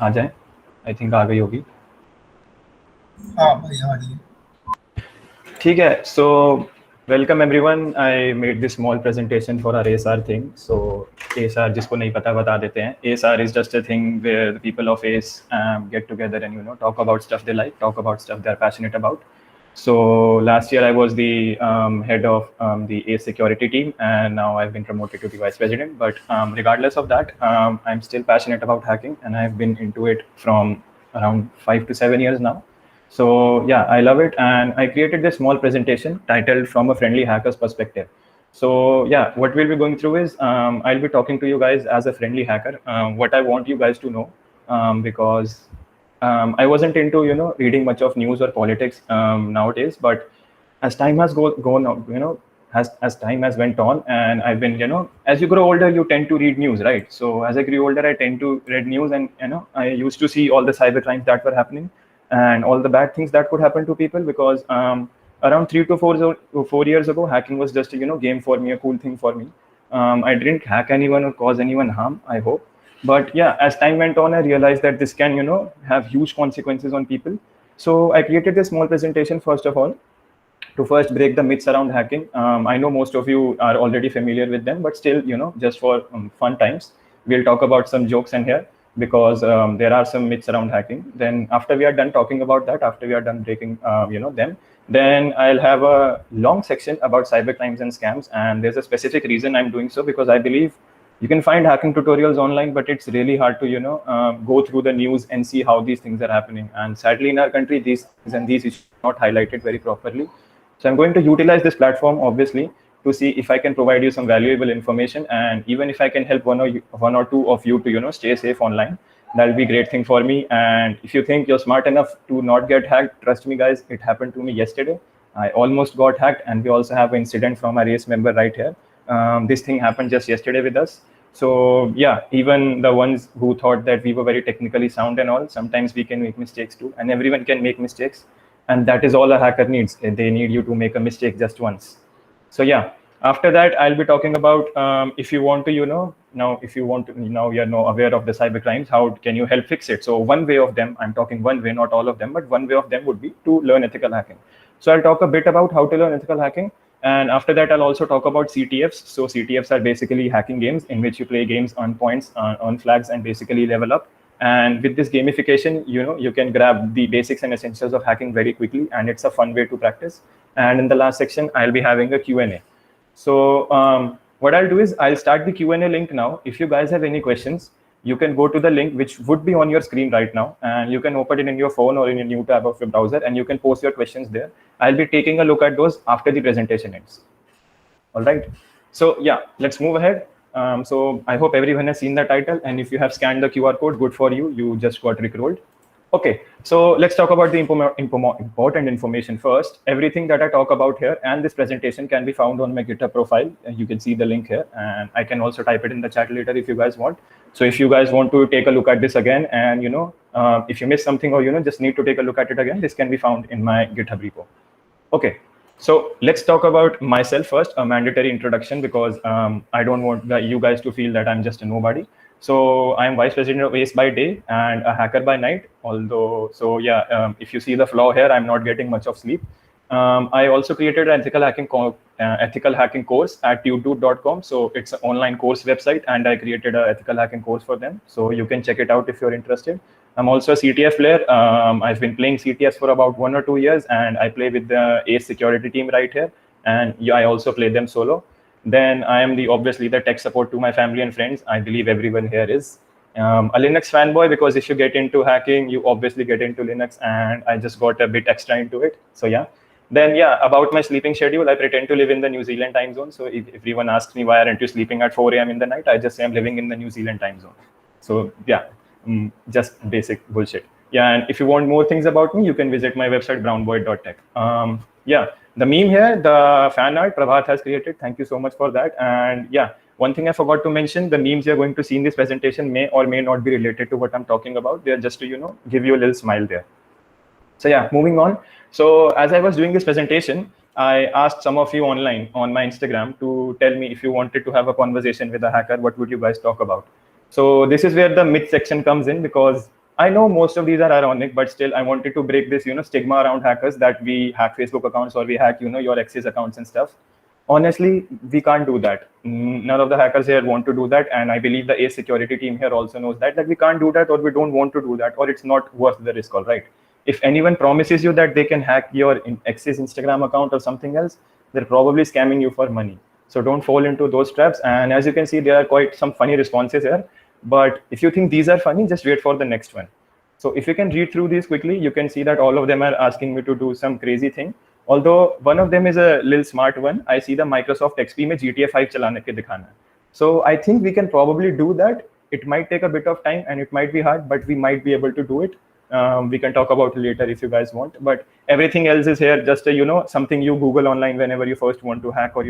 आ जाए, I think आ गई होगी। हाँ भाई आ रही है। ठीक है, so welcome everyone. I made this small presentation for our ASR thing. So ASR जिसको नहीं पता बता देते हैं। ASR is just a thing where the people of us get together and talk about stuff they like, talk about stuff they're passionate about. So last year I was the head of the ACE security team, and now I've been promoted to the vice president. But regardless of that, I'm still passionate about hacking, and I've been into it from around 5 to 7 years now. So yeah, I love it, and I created this small presentation titled "From a Friendly Hacker's Perspective." So yeah, what we'll be going through is I'll be talking to you guys as a friendly hacker. What I want you guys to know, because I wasn't into reading much of news or politics nowadays, but as time has gone on, as time has went on, and I've been as you grow older, you tend to read news, right? So as I grew older, I tend to read news, and I used to see all the cyber crimes that were happening and all the bad things that could happen to people, because around 3 to 4 years ago, hacking was just a game for me, a cool thing for me. I didn't hack anyone or cause anyone harm, I hope. But yeah, as time went on, I realized that this can have huge consequences on people. So I created this small presentation first of all to first break the myths around hacking. I know most of you are already familiar with them, but still, just for fun times, we'll talk about some jokes in here, because there are some myths around hacking. Then after we are done talking about that, after we are done breaking, them, then I'll have a long section about cyber crimes and scams. And there's a specific reason I'm doing so, because I believe you can find hacking tutorials online, but it's really hard to go through the news and see how these things are happening. And sadly, in our country, these things and these issues are not highlighted very properly. So I'm going to utilize this platform, obviously, to see if I can provide you some valuable information, and even if I can help one or two of you to stay safe online, that'll be a great thing for me. And if you think you're smart enough to not get hacked, trust me, guys, it happened to me yesterday. I almost got hacked, and we also have an incident from our race member right here. This thing happened just yesterday with us. So yeah, even the ones who thought that we were very technically sound and all, sometimes we can make mistakes too, and everyone can make mistakes, and that is all a hacker needs. They need you to make a mistake just once. So yeah, after that I'll be talking about if you want to now if you want to now you're aware of the cyber crimes, how can you help fix it. So one way of them, I'm talking one way, not all of them, but one way of them would be to learn ethical hacking. So I'll talk a bit about how to learn ethical hacking, and after that I'll also talk about CTFs. So CTFs are basically hacking games in which you play games, on points, on flags, and basically level up. And with this gamification, you can grab the basics and essentials of hacking very quickly, and it's a fun way to practice. And in the last section, I'll be having a Q&A. So what I'll do is I'll start the Q&A link now. If you guys have any questions, you can go to the link which would be on your screen right now, and you can open it in your phone or in a new tab of your browser, and you can post your questions there. I'll be taking a look at those after the presentation ends. All right. So yeah, let's move ahead. So I hope everyone has seen the title, and if you have scanned the QR code, good for you. You just got rickrolled. Okay, so let's talk about the important information first. Everything that I talk about here and this presentation can be found on my GitHub profile. You can see the link here, and I can also type it in the chat later if you guys want. So if you guys want to take a look at this again, and if you missed something, or just need to take a look at it again, this can be found in my GitHub repo. Okay, so let's talk about myself first, a mandatory introduction, because I don't want you guys to feel that I'm just a nobody. So I'm vice president of ACE by day and a hacker by night. Although, so yeah, if you see the flaw here, I'm not getting much of sleep. I also created an ethical hacking course at tutoot.com. So it's an online course website, and I created an ethical hacking course for them. So you can check it out if you're interested. I'm also a CTF player. I've been playing CTFs for about 1 or 2 years, and I play with the ACE security team right here. And yeah, I also play them solo. Then I am obviously the tech support to my family and friends. I believe everyone here is a Linux fanboy, because if you get into hacking, you obviously get into Linux, and I just got a bit extra into it. So yeah. Then yeah, about my sleeping schedule, I pretend to live in the New Zealand time zone. So if everyone asks me why aren't you sleeping at 4 a.m. in the night, I just say I'm living in the New Zealand time zone. So yeah, just basic bullshit. Yeah, and if you want more things about me, you can visit my website, brownboy.tech. Yeah, the meme here, the fan art Prabhat has created. Thank you so much for that. And yeah, one thing I forgot to mention, the memes you're going to see in this presentation may or may not be related to what I'm talking about. They're just to, give you a little smile there. So yeah, moving on. So as I was doing this presentation, I asked some of you online on my Instagram to tell me if you wanted to have a conversation with a hacker, what would you guys talk about? So this is where the myth section comes in, because I know most of these are ironic, but still I wanted to break this, stigma around hackers that we hack Facebook accounts or we hack, your ex's accounts and stuff. Honestly, we can't do that. None of the hackers here want to do that, and I believe the Ace security team here also knows that we can't do that, or we don't want to do that, or it's not worth the risk. All right. If anyone promises you that they can hack your ex's Instagram account or something else, they're probably scamming you for money. So don't fall into those traps. And as you can see, there are quite some funny responses here. But if you think these are funny, just wait for the next one. So if you can read through these quickly, you can see that all of them are asking me to do some crazy thing. Although one of them is a little smart one. I see the Microsoft XP में GTA 5 चलाने के दिखाना. So I think we can probably do that. It might take a bit of time and it might be hard, but we might be able to do it. We can talk about it later if you guys want. But everything else is here, just something you Google online whenever you first want to hack, or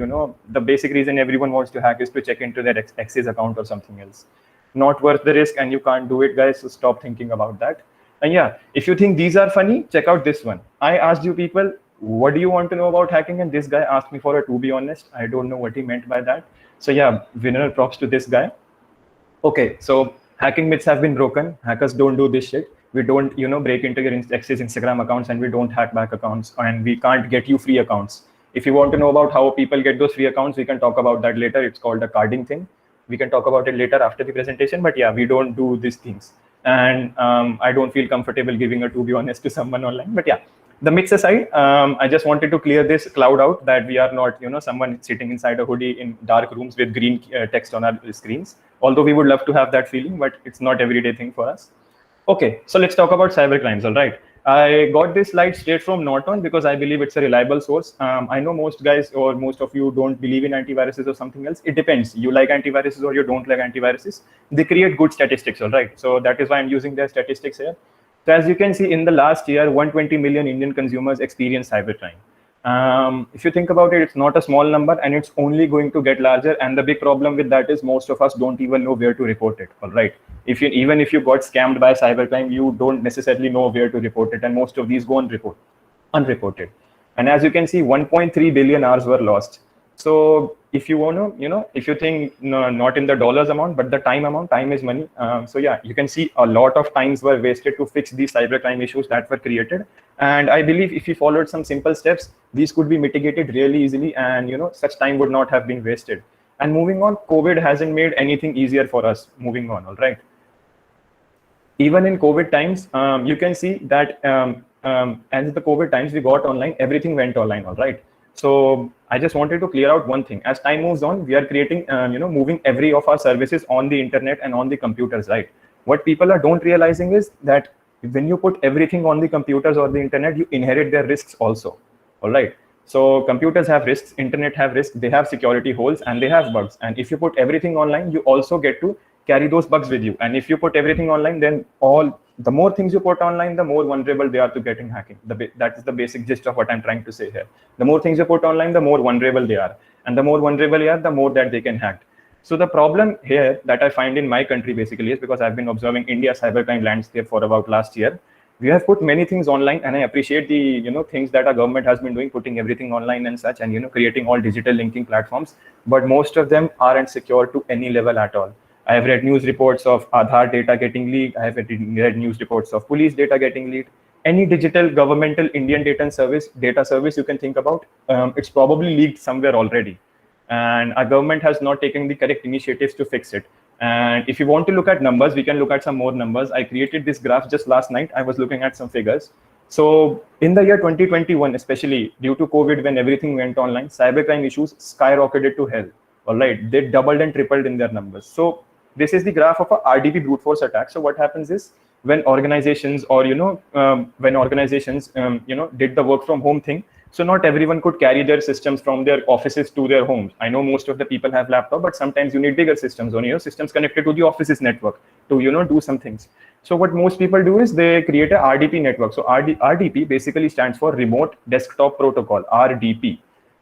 the basic reason everyone wants to hack is to check into their ex's account or something else. Not worth the risk, and you can't do it, guys. So stop thinking about that. And yeah, if you think these are funny, check out this one. I asked you people, what do you want to know about hacking? And this guy asked me for a to be honest. I don't know what he meant by that. So yeah, winner props to this guy. Okay, so hacking myths have been broken. Hackers don't do this shit. We don't, break into your ex's Instagram accounts, and we don't hack back accounts, and we can't get you free accounts. If you want to know about how people get those free accounts, we can talk about that later. It's called a carding thing. We can talk about it later after the presentation, but yeah, we don't do these things. And I don't feel comfortable giving a to be honest to someone online, but yeah. The myths aside, I just wanted to clear this cloud out that we are not, someone sitting inside a hoodie in dark rooms with green text on our screens. Although we would love to have that feeling, but it's not everyday thing for us. Okay, so let's talk about cyber crimes. All right. I got this slide straight from Norton because I believe it's a reliable source. I know most guys or most of you don't believe in antiviruses or something else. It depends. You like antiviruses or you don't like antiviruses. They create good statistics, all right? So that is why I'm using their statistics here. So as you can see, in the last year, 120 million Indian consumers experienced cybercrime. If you think about it, it's not a small number, and it's only going to get larger. And the big problem with that is most of us don't even know where to report it. All right. Even if you got scammed by cybercrime, you don't necessarily know where to report it. And most of these go unreported. And as you can see, 1.3 billion hours were lost. So if you want to, if you think not in the dollars amount, but the time is money. So yeah, you can see a lot of times were wasted to fix these cybercrime issues that were created. And I believe if you followed some simple steps, these could be mitigated really easily, and such time would not have been wasted. And moving on, COVID hasn't made anything easier for us. Moving on, all right. Even in COVID times, you can see that as the COVID times we got online, everything went online, all right. So I just wanted to clear out one thing. As time moves on, we are creating, moving every of our services on the internet and on the computers, right? What people don't realizing is that when you put everything on the computers or the internet, you inherit their risks also, all right? So computers have risks, internet have risks, they have security holes, and they have bugs. And if you put everything online, you also get to carry those bugs with you. And if you put everything online, then the more things you put online, the more vulnerable they are to getting hacking. That is the basic gist of what I'm trying to say here. The more things you put online, the more vulnerable they are. And the more vulnerable they are, the more that they can hack. So the problem here that I find in my country basically is because I've been observing India's cybercrime landscape for about last year. We have put many things online, and I appreciate the things that our government has been doing, putting everything online and such, and creating all digital linking platforms. But most of them aren't secure to any level at all. I have read news reports of Aadhaar data getting leaked. I have read news reports of police data getting leaked. Any digital governmental Indian data service you can think about, it's probably leaked somewhere already. And our government has not taken the correct initiatives to fix it. And if you want to look at numbers, we can look at some more numbers. I created this graph just last night. I was looking at some figures. So in the year 2021, especially due to COVID, when everything went online, cybercrime issues skyrocketed to hell. All right, they doubled and tripled in their numbers. So this is the graph of a RDP brute force attack. So what happens is when organizations or, did the work from home thing, so not everyone could carry their systems from their offices to their homes. I know most of the people have laptop, but sometimes you need bigger systems on systems connected to the office's network to, do some things. So what most people do is they create a RDP network. So RDP basically stands for Remote Desktop Protocol, RDP.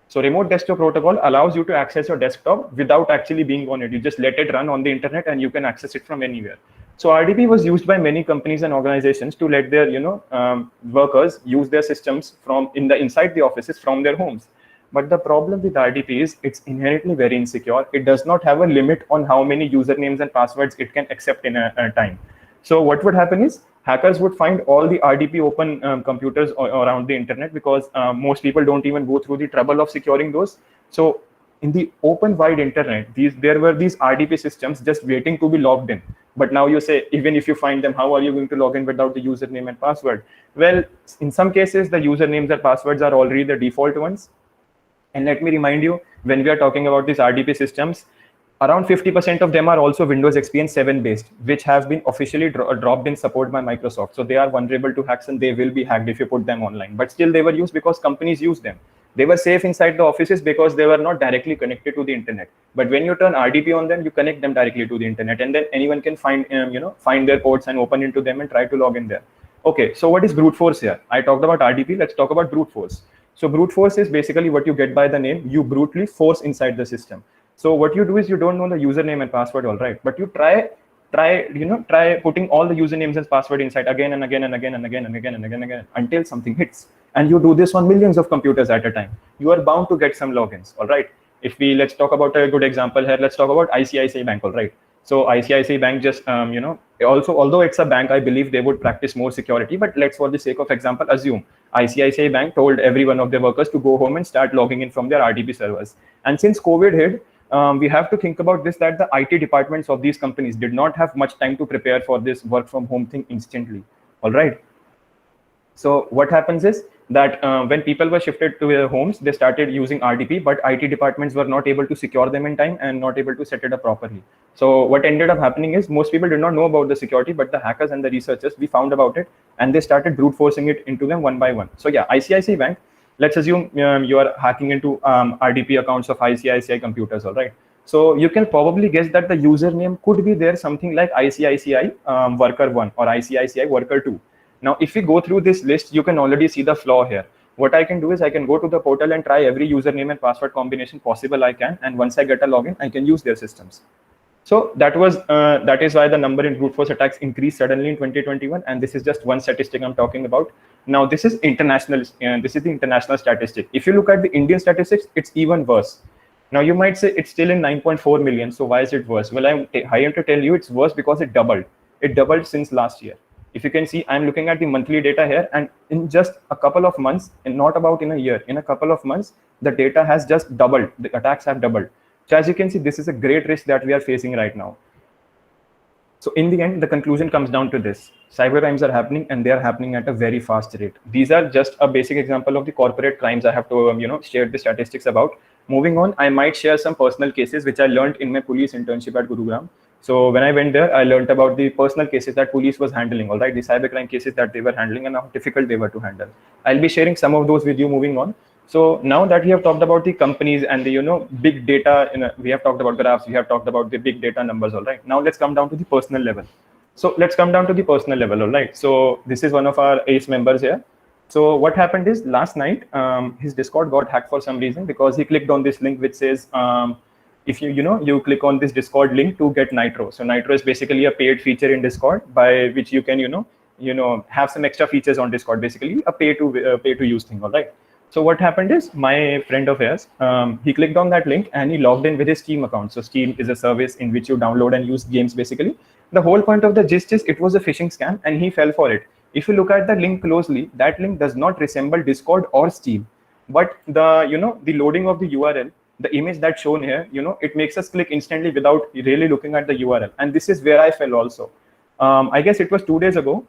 So Remote Desktop Protocol allows you to access your desktop without actually being on it. You just let it run on the internet and you can access it from anywhere. So RDP was used by many companies and organizations to let their workers use their systems from inside the offices from their homes. But the problem with RDP is it's inherently very insecure. It does not have a limit on how many usernames and passwords it can accept in a time. So what would happen is hackers would find all the RDP open computers around the internet, because most people don't even go through the trouble of securing those. So in the open wide internet, there were these RDP systems just waiting to be logged in. But now you say, even if you find them, how are you going to log in without the username and password? Well, in some cases, the usernames and passwords are already the default ones. And let me remind you, when we are talking about these RDP systems, around 50% of them are also Windows XP and 7 based, which have been officially dropped in support by Microsoft. So they are vulnerable to hacks and they will be hacked if you put them online. But still they were used because companies use them. They were safe inside the offices because they were not directly connected to the internet. But when you turn RDP on them, you connect them directly to the internet, and then anyone can find their ports and open into them and try to log in there. Okay, so what is brute force here? I talked about RDP. Let's talk about brute force. So brute force is basically what you get by the name. You brutally force inside the system. So what you do is you don't know the username and password, all right, but you try putting all the usernames and password inside again and again and again and again and again and again and again until something hits. And you do this on millions of computers at a time. You are bound to get some logins, all right. Let's talk about a good example here. Let's talk about ICICI Bank, all right. So ICICI Bank just, also, although it's a bank, I believe they would practice more security, but let's, for the sake of example, assume ICICI Bank told every one of their workers to go home and start logging in from their RDP servers. And since COVID hit, we have to think about this, that the IT departments of these companies did not have much time to prepare for this work from home thing instantly, all right. So what happens is that when people were shifted to their homes, they started using RDP, but IT departments were not able to secure them in time and not able to set it up properly. So what ended up happening is most people did not know about the security, but the hackers and the researchers, we found about it, and they started brute forcing it into them one by one. So yeah, ICICI Bank, let's assume you are hacking into RDP accounts of ICICI computers, all right. So you can probably guess that the username could be there, something like ICICI worker 1 or ICICI worker 2. Now, if we go through this list, you can already see the flaw here. What I can do is I can go to the portal and try every username and password combination possible I can. And once I get a login, I can use their systems. So that is why the number in brute force attacks increased suddenly in 2021. And this is just one statistic I'm talking about. Now, this is international. This is the international statistic. If you look at the Indian statistics, it's even worse. Now, you might say it's still in 9.4 million. So why is it worse? Well, I am to tell you it's worse because it doubled. It doubled since last year. If you can see, I'm looking at the monthly data here, and in just a couple of months, and not about in a year, in a couple of months, the data has just doubled. The attacks have doubled. So as you can see, this is a great risk that we are facing right now. So in the end, the conclusion comes down to this. Cyber crimes are happening, and they are happening at a very fast rate. These are just a basic example of the corporate crimes I have to share the statistics about. Moving on, I might share some personal cases which I learned in my police internship at Gurugram. So when I went there, I learned about the personal cases that police was handling, all right, the cybercrime cases that they were handling and how difficult they were to handle. I'll be sharing some of those with you moving on. So now that we have talked about the companies and the big data, we have talked about graphs, we have talked about the big data numbers, all right. Now let's come down to the personal level. So let's come down to the personal level, all right. So this is one of our ACE members here. So what happened is last night, his Discord got hacked for some reason because he clicked on this link which says, if you click on this Discord link to get Nitro. So Nitro is basically a paid feature in Discord by which you can have some extra features on Discord, basically a pay to use thing, all right. So what happened is my friend of his, he clicked on that link and he logged in with his Steam account. So Steam is a service in which you download and use games basically. The whole point of the gist is it was a phishing scam and he fell for it. If you look at the link closely, that link does not resemble Discord or Steam, but the loading of the URL, the image that's shown here, it makes us click instantly without really looking at the URL. And this is where I fell also. I guess it was 2 days ago.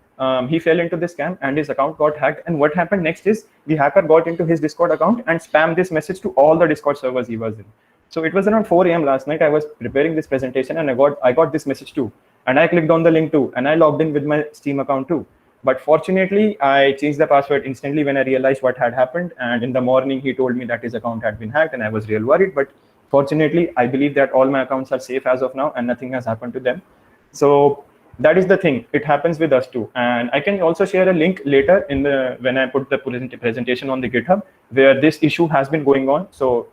He fell into this scam and his account got hacked. And what happened next is the hacker got into his Discord account and spammed this message to all the Discord servers he was in. So it was around 4 a.m. last night. I was preparing this presentation and I got this message too. And I clicked on the link too. And I logged in with my Steam account too. But fortunately, I changed the password instantly when I realized what had happened. And in the morning, he told me that his account had been hacked and I was real worried. But fortunately, I believe that all my accounts are safe as of now and nothing has happened to them. So that is the thing. It happens with us too. And I can also share a link later when I put the presentation on the GitHub where this issue has been going on. So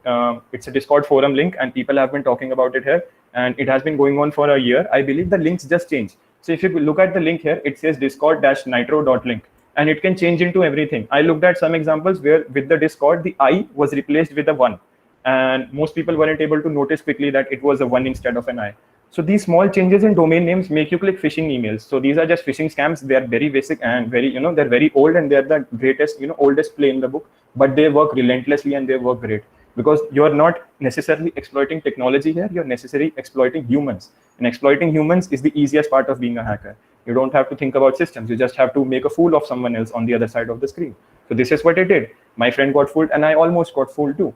it's a Discord forum link and people have been talking about it here. And it has been going on for a year. I believe the links just changed. So if you look at the link here, it says discord-nitro.link and it can change into everything. I looked at some examples where with the Discord, the I was replaced with a 1 and most people weren't able to notice quickly that it was a 1 instead of an I. So these small changes in domain names make you click phishing emails. So these are just phishing scams. They are very basic and very, they're very old, and they're the greatest, oldest play in the book, but they work relentlessly and they work great, because you're not necessarily exploiting technology here, you're necessarily exploiting humans. And exploiting humans is the easiest part of being a hacker. You don't have to think about systems, you just have to make a fool of someone else on the other side of the screen. So this is what I did. My friend got fooled and I almost got fooled too.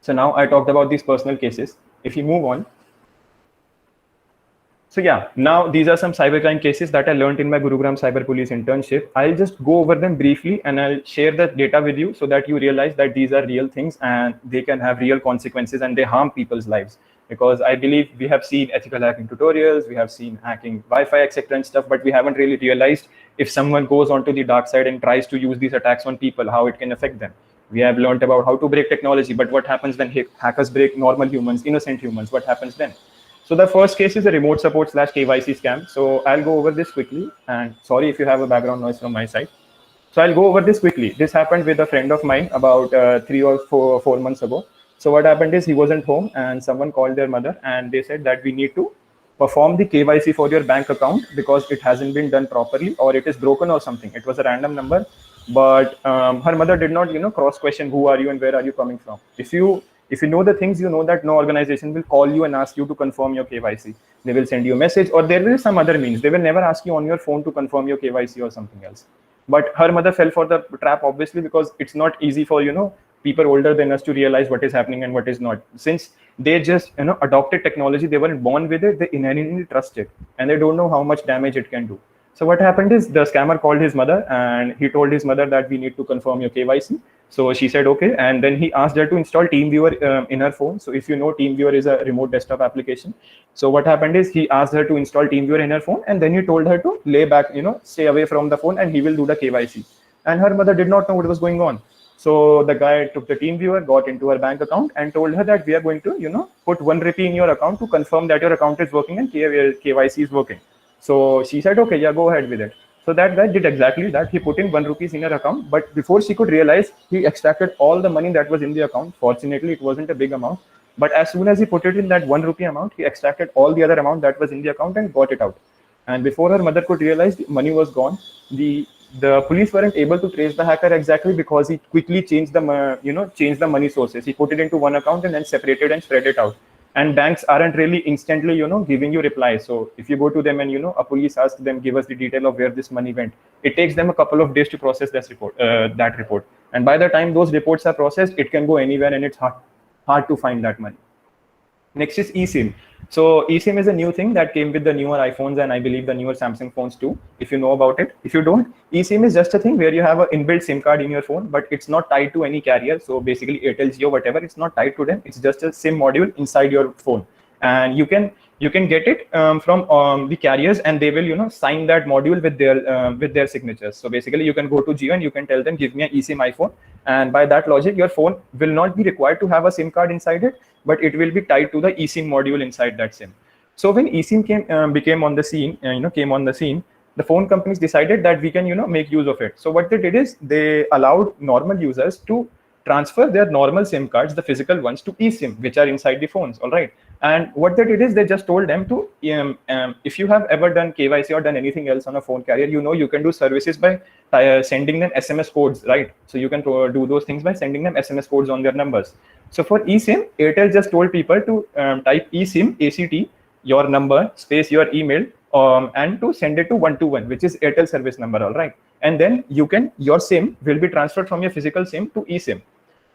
So now I talked about these personal cases. If you move on. So yeah, now these are some cybercrime cases that I learned in my Gurugram Cyber Police internship. I'll just go over them briefly and I'll share the data with you so that you realize that these are real things and they can have real consequences and they harm people's lives. Because I believe we have seen ethical hacking tutorials, we have seen hacking Wi-Fi, etc. and stuff, but we haven't really realized if someone goes onto the dark side and tries to use these attacks on people, how it can affect them. We have learned about how to break technology, but what happens when hackers break normal humans, innocent humans? What happens then? So the first case is a remote support / KYC scam. So I'll go over this quickly, and sorry if you have a background noise from my side. So I'll go over this quickly. This happened with a friend of mine about 3 or 4 months ago. So what happened is he wasn't home and someone called their mother and they said that we need to perform the KYC for your bank account because it hasn't been done properly or it is broken or something. It was a random number, but her mother did not, cross question who are you and where are you coming from. If you know the things, you know that no organization will call you and ask you to confirm your KYC. They will send you a message or there will be some other means. They will never ask you on your phone to confirm your KYC or something else. But her mother fell for the trap, obviously, because it's not easy for, people older than us to realize what is happening and what is not. Since they just, adopted technology, they weren't born with it, they inherently trust it and they don't know how much damage it can do. So what happened is the scammer called his mother and he told his mother that we need to confirm your KYC. So she said, okay. And then he asked her to install TeamViewer in her phone. So if you know, TeamViewer is a remote desktop application. So what happened is he asked her to install TeamViewer in her phone. And then he told her to lay back, stay away from the phone and he will do the KYC. And her mother did not know what was going on. So the guy took the TeamViewer, got into her bank account and told her that we are going to, put ₹1 in your account to confirm that your account is working and KYC is working. So she said, okay, yeah, go ahead with it. So that guy did exactly that. He put in ₹1 in her account, but before she could realize, he extracted all the money that was in the account. Fortunately, it wasn't a big amount. But as soon as he put it in that ₹1 amount, he extracted all the other amount that was in the account and got it out. And before her mother could realize, the money was gone. The police weren't able to trace the hacker exactly because he quickly changed the money sources. He put it into one account and then separated and spread it out. And banks aren't really instantly, giving you replies. So if you go to them and, a police asks them, give us the detail of where this money went, it takes them a couple of days to process that report. And by the time those reports are processed, it can go anywhere and it's hard to find that money. Next is eSIM. So eSIM is a new thing that came with the newer iPhones and I believe the newer Samsung phones too, if you know about it. If you don't, eSIM is just a thing where you have an inbuilt SIM card in your phone, but it's not tied to any carrier. So basically Airtel, Jio, whatever, it's not tied to them. It's just a SIM module inside your phone. And you can get it from the carriers and they will, sign that module with their signatures. So basically you can go to Jio and you can tell them, give me an eSIM iPhone. And by that logic, your phone will not be required to have a SIM card inside it, but it will be tied to the eSIM module inside that SIM. So when eSIM came on the scene, the phone companies decided that we can, make use of it. So what they did is they allowed normal users to transfer their normal SIM cards, the physical ones, to eSIM, which are inside the phones. All right. And what they did is they just told them to, if you have ever done KYC or done anything else on a phone carrier, you can do services by sending them SMS codes, right? So you can do those things by sending them SMS codes on their numbers. So for eSIM, Airtel just told people to type eSIM, ACT, your number, space your email, and to send it to 121, which is Airtel service number, all right? And then your SIM will be transferred from your physical SIM to eSIM.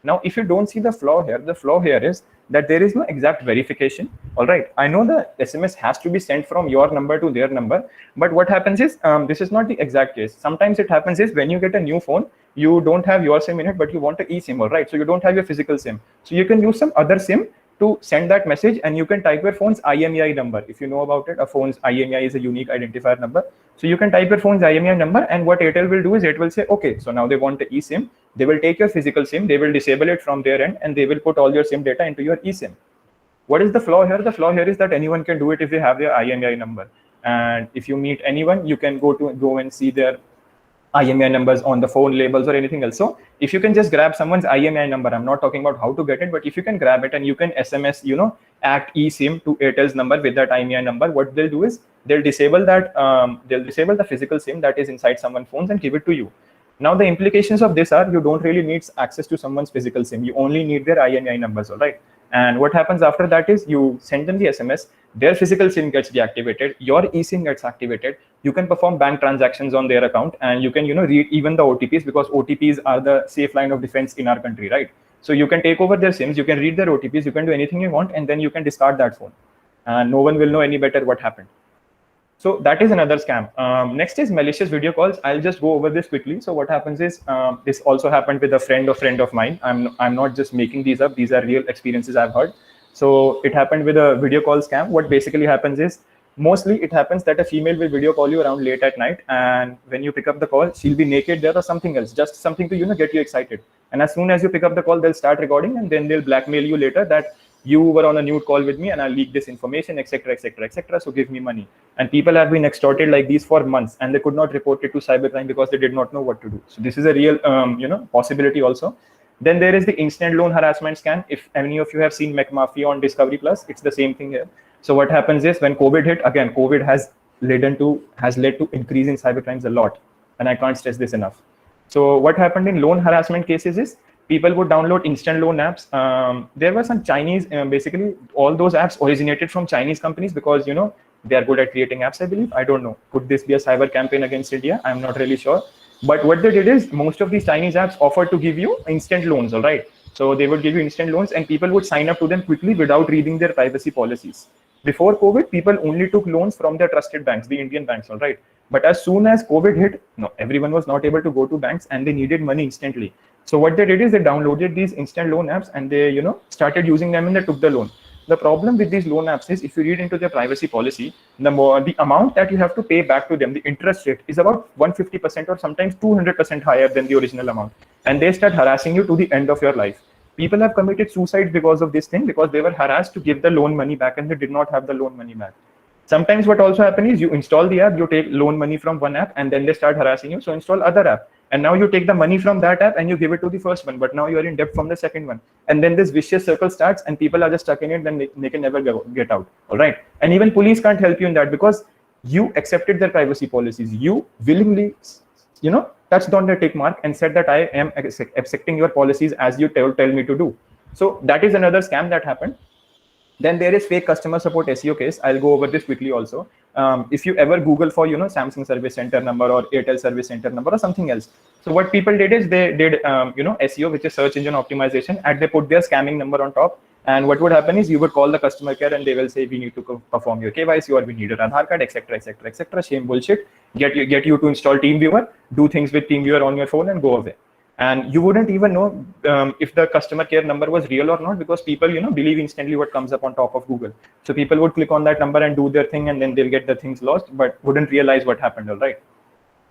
Now, if you don't see the flaw here is that there is no exact verification. All right. I know the SMS has to be sent from your number to their number, but what happens is, this is not the exact case. Sometimes it happens is when you get a new phone, you don't have your SIM in it, but you want an eSIM, all right? So you don't have your physical SIM. So you can use some other SIM to send that message and you can type your phone's IMEI number. If you know about it, a phone's IMEI is a unique identifier number. So you can type your phone's IMEI number and what Airtel will do is it will say, okay, so now they want the eSIM. They will take your physical SIM, they will disable it from their end and they will put all your SIM data into your eSIM. What is the flaw here? The flaw here is that anyone can do it if they have their IMEI number. And if you meet anyone, you can go and see their IMEI numbers on the phone labels or anything else. So if you can just grab someone's IMEI number, I'm not talking about how to get it, but if you can grab it and you can SMS, act eSIM to Airtel's number with that IMEI number, what they'll do is they'll disable that, they'll disable the physical SIM that is inside someone's phones and give it to you. Now the implications of this are you don't really need access to someone's physical SIM. You only need their IMEI numbers, all right? And what happens after that is you send them the SMS, their physical SIM gets deactivated, your eSIM gets activated, you can perform bank transactions on their account, and you can read even the OTPs, because OTPs are the safe line of defense in our country, right? So you can take over their SIMs, you can read their OTPs, you can do anything you want, and then you can discard that phone. And no one will know any better what happened. So that is another scam. Next is malicious video calls. I'll just go over this quickly. So what happens is this also happened with a friend of mine. I'm not just making these up. These are real experiences I've heard. So it happened with a video call scam. What basically happens is mostly it happens that a female will video call you around late at night, and when you pick up the call, she'll be naked there or something else, just something to get you excited. And as soon as you pick up the call, they'll start recording, and then they'll blackmail you later that you were on a nude call with me and I'll leak this information, etc., etc., etc. So give me money. And people have been extorted like these for months, and they could not report it to cybercrime because they did not know what to do. So this is a real, possibility also. Then there is the instant loan harassment scam. If any of you have seen McMafia on Discovery Plus, it's the same thing here. So what happens is when COVID hit, again, COVID has led to increase in cybercrimes a lot, and I can't stress this enough. So what happened in loan harassment cases is people would download instant loan apps. There were some Chinese, basically all those apps originated from Chinese companies because, they are good at creating apps, I believe. I don't know. Could this be a cyber campaign against India? I'm not really sure. But what they did is most of these Chinese apps offered to give you instant loans, all right? So they would give you instant loans and people would sign up to them quickly without reading their privacy policies. Before COVID, people only took loans from their trusted banks, the Indian banks, all right? But as soon as COVID hit, no, everyone was not able to go to banks and they needed money instantly. So what they did is they downloaded these instant loan apps and they, started using them and they took the loan. The problem with these loan apps is if you read into their privacy policy, the amount that you have to pay back to them, the interest rate is about 150% or sometimes 200% higher than the original amount. And they start harassing you to the end of your life. People have committed suicide because of this thing, because they were harassed to give the loan money back and they did not have the loan money back. Sometimes what also happens is you install the app, you take loan money from one app and then they start harassing you. So install other app. And now you take the money from that app and you give it to the first one, but now you're in debt from the second one. And then this vicious circle starts and people are just stuck in it, then they can never get out. All right. And even police can't help you in that because you accepted their privacy policies. You willingly, touched on the tick mark and said that I am accepting your policies as you tell me to do. So that is another scam that happened. Then there is fake customer support SEO case. I'll go over this quickly also. If you ever Google for, Samsung service center number or Airtel service center number or something else. So what people did is they did, SEO, which is search engine optimization, and they put their scamming number on top. And what would happen is you would call the customer care and they will say, we need to perform your KYC or we need an Aadhaar card, etc., etc., etc. Shame bullshit. Get you to install TeamViewer, do things with TeamViewer on your phone and go away. And you wouldn't even know if the customer care number was real or not because people, believe instantly what comes up on top of Google. So people would click on that number and do their thing and then they'll get the things lost, but wouldn't realize what happened, all right?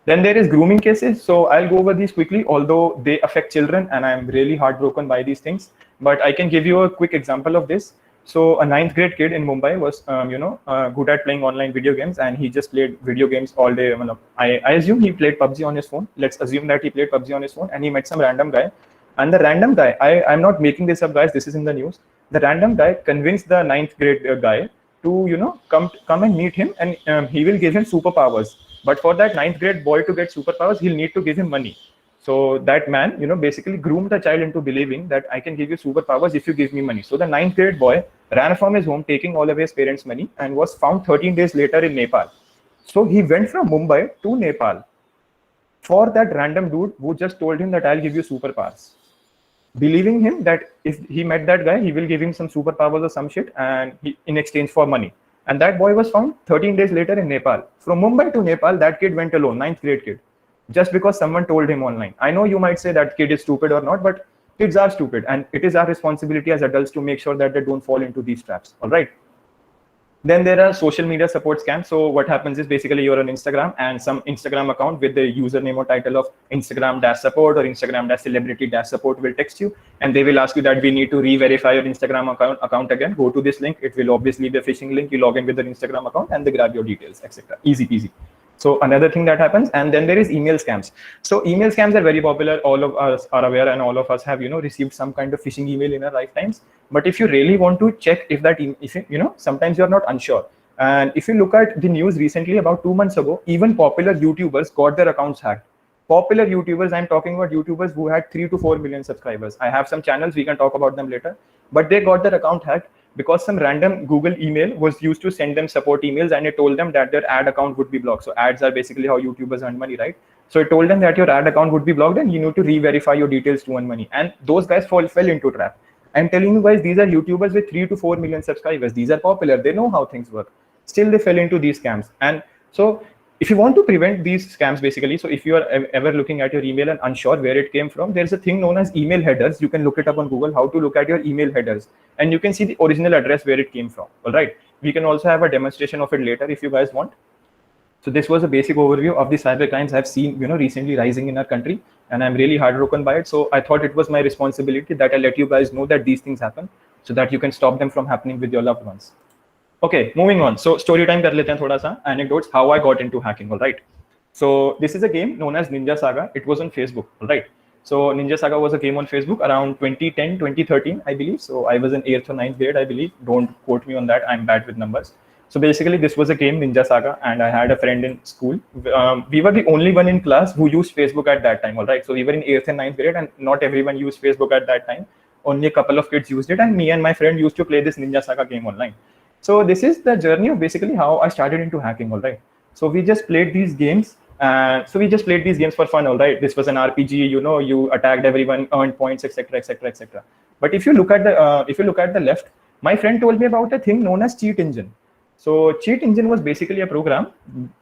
Then there is grooming cases. So I'll go over these quickly, although they affect children and I'm really heartbroken by these things. But I can give you a quick example of this. So a 9th grade kid in Mumbai was, good at playing online video games and he just played video games all day. I assume he played PUBG on his phone. Let's assume that he played PUBG on his phone and he met some random guy. And the random guy, I'm not making this up, guys. This is in the news. The random guy convinced the 9th grade guy to, come and meet him and he will give him superpowers. But for that 9th grade boy to get superpowers, he'll need to give him money. So that man, basically groomed the child into believing that I can give you superpowers if you give me money. So the 9th grade boy ran from his home, taking all of his parents' money and was found 13 days later in Nepal. So he went from Mumbai to Nepal for that random dude who just told him that I'll give you superpowers. Believing him that if he met that guy, he will give him some superpowers or some shit and in exchange for money. And that boy was found 13 days later in Nepal. From Mumbai to Nepal, that kid went alone, 9th grade kid. Just because someone told him online. I know you might say that kid is stupid or not, but kids are stupid. And it is our responsibility as adults to make sure that they don't fall into these traps. All right. Then there are social media support scams. So what happens is basically you're on Instagram and some Instagram account with the username or title of Instagram-support or Instagram-celebrity-support will text you. And they will ask you that we need to re-verify your Instagram account again. Go to this link. It will obviously be a phishing link. You log in with the Instagram account and they grab your details, etc. Easy peasy. So another thing that happens, and then there is email scams. So email scams are very popular. All of us are aware, and all of us have received some kind of phishing email in our lifetimes. But if you really want to check if that, if sometimes you are not unsure. And if you look at the news recently, about 2 months ago, even popular YouTubers got their accounts hacked. Popular YouTubers, I'm talking about YouTubers who had 3 to 4 million subscribers. I have some channels, we can talk about them later, but they got their account hacked because some random Google email was used to send them support emails, and it told them that their ad account would be blocked. So ads are basically how YouTubers earn money, right? So it told them that your ad account would be blocked and you need to re-verify your details to earn money. And those guys fell into trap. I'm telling you guys, these are YouTubers with 3 to 4 million subscribers. These are popular. They know how things work. Still, they fell into these scams. And so if you want to prevent these scams, basically, so if you are ever looking at your email and unsure where it came from, there's a thing known as email headers. You can look it up on Google, how to look at your email headers, and you can see the original address where it came from. All right. We can also have a demonstration of it later if you guys want. So this was a basic overview of the cyber crimes I've seen, recently rising in our country, and I'm really heartbroken by it. So I thought it was my responsibility that I let you guys know that these things happen, so that you can stop them from happening with your loved ones. Okay, moving on. So story time kar lete hain thoda sa, anecdotes, how I got into hacking, all right? So this is a game known as Ninja Saga. It was on Facebook, all right? So Ninja Saga was a game on Facebook around 2010, 2013, I believe. So I was in 8th or 9th grade, I believe. Don't quote me on that. I'm bad with numbers. So basically this was a game, Ninja Saga, and I had a friend in school. We were the only one in class who used Facebook at that time, all right? So we were in 8th and 9th grade, and not everyone used Facebook at that time. Only a couple of kids used it, and me and my friend used to play this Ninja Saga game online. So this is the journey of basically how I started into hacking, all right? So we just played these games. For fun, all right? This was an RPG, you attacked everyone, earned points, etc., etc., etc. But if you look at the left, my friend told me about a thing known as Cheat Engine. So Cheat Engine was basically a program.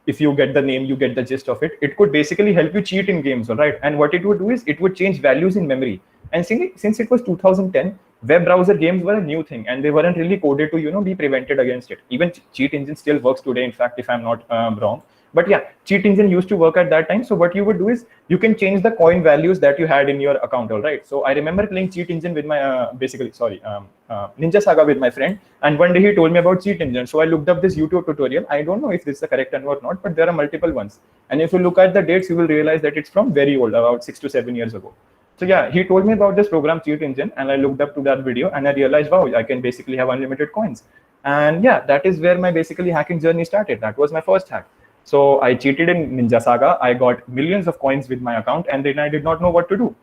If you get the name, you get the gist of it. It could basically help you cheat in games, all right? And what it would do is it would change values in memory. And since it was 2010, web browser games were a new thing, and they weren't really coded to be prevented against it. Even Cheat Engine still works today, in fact, if I'm not wrong. But yeah, Cheat Engine used to work at that time. So what you would do is you can change the coin values that you had in your account, all right? So I remember playing Cheat Engine with my Ninja Saga with my friend, and one day he told me about Cheat Engine. So I looked up this YouTube tutorial. I don't know if this is the correct one or not, but there are multiple ones. And if you look at the dates, you will realize that it's from very old, about 6 to 7 years ago. So yeah, he told me about this program Cheat Engine, and I looked up to that video, and I realized, wow, I can basically have unlimited coins. And yeah, that is where my basically hacking journey started. That was my first hack. So I cheated in Ninja Saga. I got millions of coins with my account, and then I did not know what to do.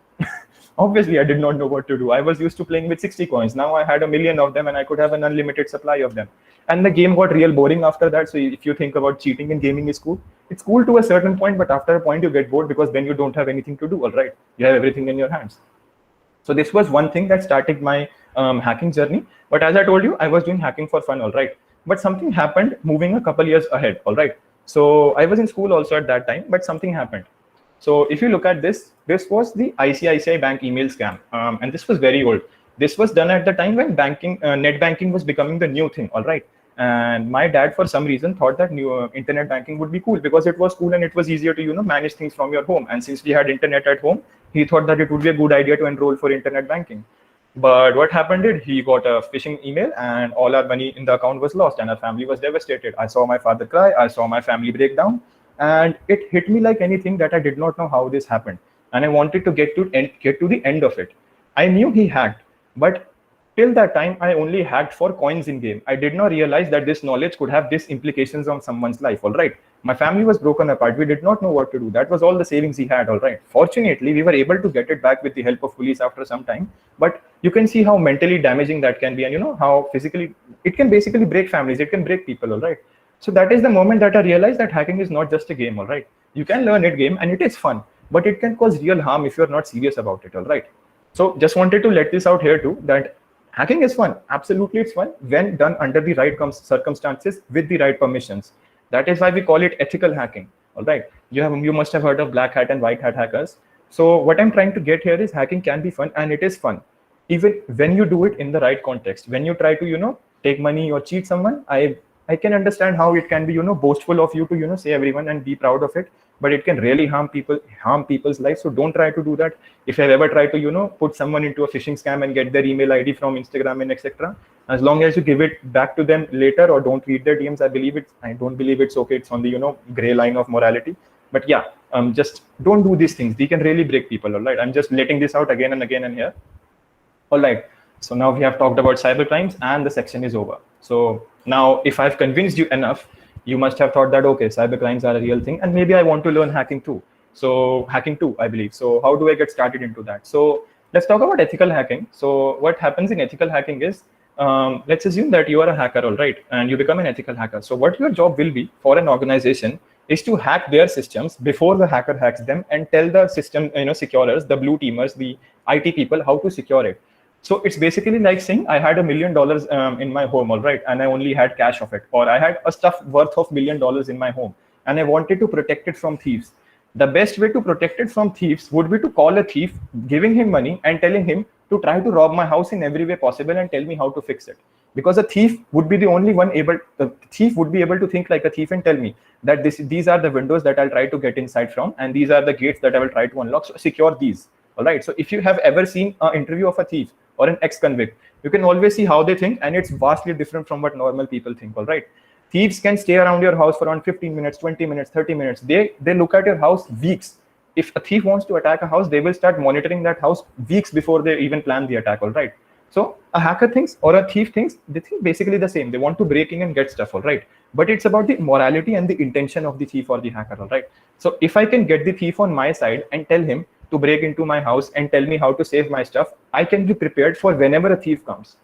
Obviously, I did not know what to do. I was used to playing with 60 coins. Now I had a million of them, and I could have an unlimited supply of them. And the game got real boring after that. So if you think about cheating in gaming is cool, it's cool to a certain point, but after a point you get bored because then you don't have anything to do, all right? You have everything in your hands. So this was one thing that started my hacking journey. But as I told you, I was doing hacking for fun, all right? But something happened moving a couple years ahead, all right? So I was in school also at that time, but something happened. So if you look at this was the ICICI Bank email scam. And this was very old. This was done at the time when net banking was becoming the new thing, all right? And my dad, for some reason, thought that new internet banking would be cool because it was cool and it was easier to manage things from your home. And since we had internet at home, he thought that it would be a good idea to enroll for internet banking. But what happened is he got a phishing email and all our money in the account was lost and our family was devastated. I saw my father cry. I saw my family break down, and it hit me like anything that I did not know how this happened. And I wanted to get to the end of it. I knew he hacked, but till that time, I only hacked for coins in game. I did not realize that this knowledge could have these implications on someone's life, all right? My family was broken apart. We did not know what to do. That was all the savings he had, all right? Fortunately, we were able to get it back with the help of police after some time. But you can see how mentally damaging that can be, and how physically, it can basically break families. It can break people, all right? So that is the moment that I realized that hacking is not just a game, all right? You can learn it game and it is fun, but it can cause real harm if you're not serious about it, all right? So just wanted to let this out here too, that hacking is fun. Absolutely, it's fun when done under the right circumstances with the right permissions. That is why we call it ethical hacking. All right. You must have heard of black hat and white hat hackers. So what I'm trying to get here is hacking can be fun, and it is fun, even when you do it in the right context. When you try to take money or cheat someone, I can understand how it can be boastful of you to say everyone and be proud of it. but it can really harm people's lives. So don't try to do that. If you have ever tried to put someone into a phishing scam and get their email ID from Instagram and etc., as long as you give it back to them later or don't read their DMs, I don't believe it's okay. It's on the gray line of morality. But yeah, just don't do these things. They can really break people. All right, I'm just letting this out again and again and here. All right, so now we have talked about cyber crimes and the section is over. So now if I've convinced you enough, you must have thought that, okay, cyber crimes are a real thing and maybe I want to learn hacking too. So hacking too, I believe. So how do I get started into that? So let's talk about ethical hacking. So what happens in ethical hacking is, let's assume that you are a hacker, all right, and you become an ethical hacker. So what your job will be for an organization is to hack their systems before the hacker hacks them and tell the system, securers, the blue teamers, the IT people, how to secure it. So it's basically like saying I had $1 million in my home, all right, and I only had cash of it, or I had a stuff worth of $1 million in my home, and I wanted to protect it from thieves. The best way to protect it from thieves would be to call a thief, giving him money and telling him to try to rob my house in every way possible and tell me how to fix it. Because a thief would be the only one the thief would be able to think like a thief and tell me that these are the windows that I'll try to get inside from, and these are the gates that I will try to unlock. So secure these. All right. So if you have ever seen an interview of a thief or an ex-convict, you can always see how they think, and it's vastly different from what normal people think. All right. Thieves can stay around your house for around 15 minutes, 20 minutes, 30 minutes. They look at your house weeks. If a thief wants to attack a house, they will start monitoring that house weeks before they even plan the attack. All right. So a hacker thinks, or a thief thinks, they think basically the same. They want to break in and get stuff, all right? But it's about the morality and the intention of the thief or the hacker, all right? So if I can get the thief on my side and tell him to break into my house and tell me how to save my stuff, I can be prepared for whenever a thief comes.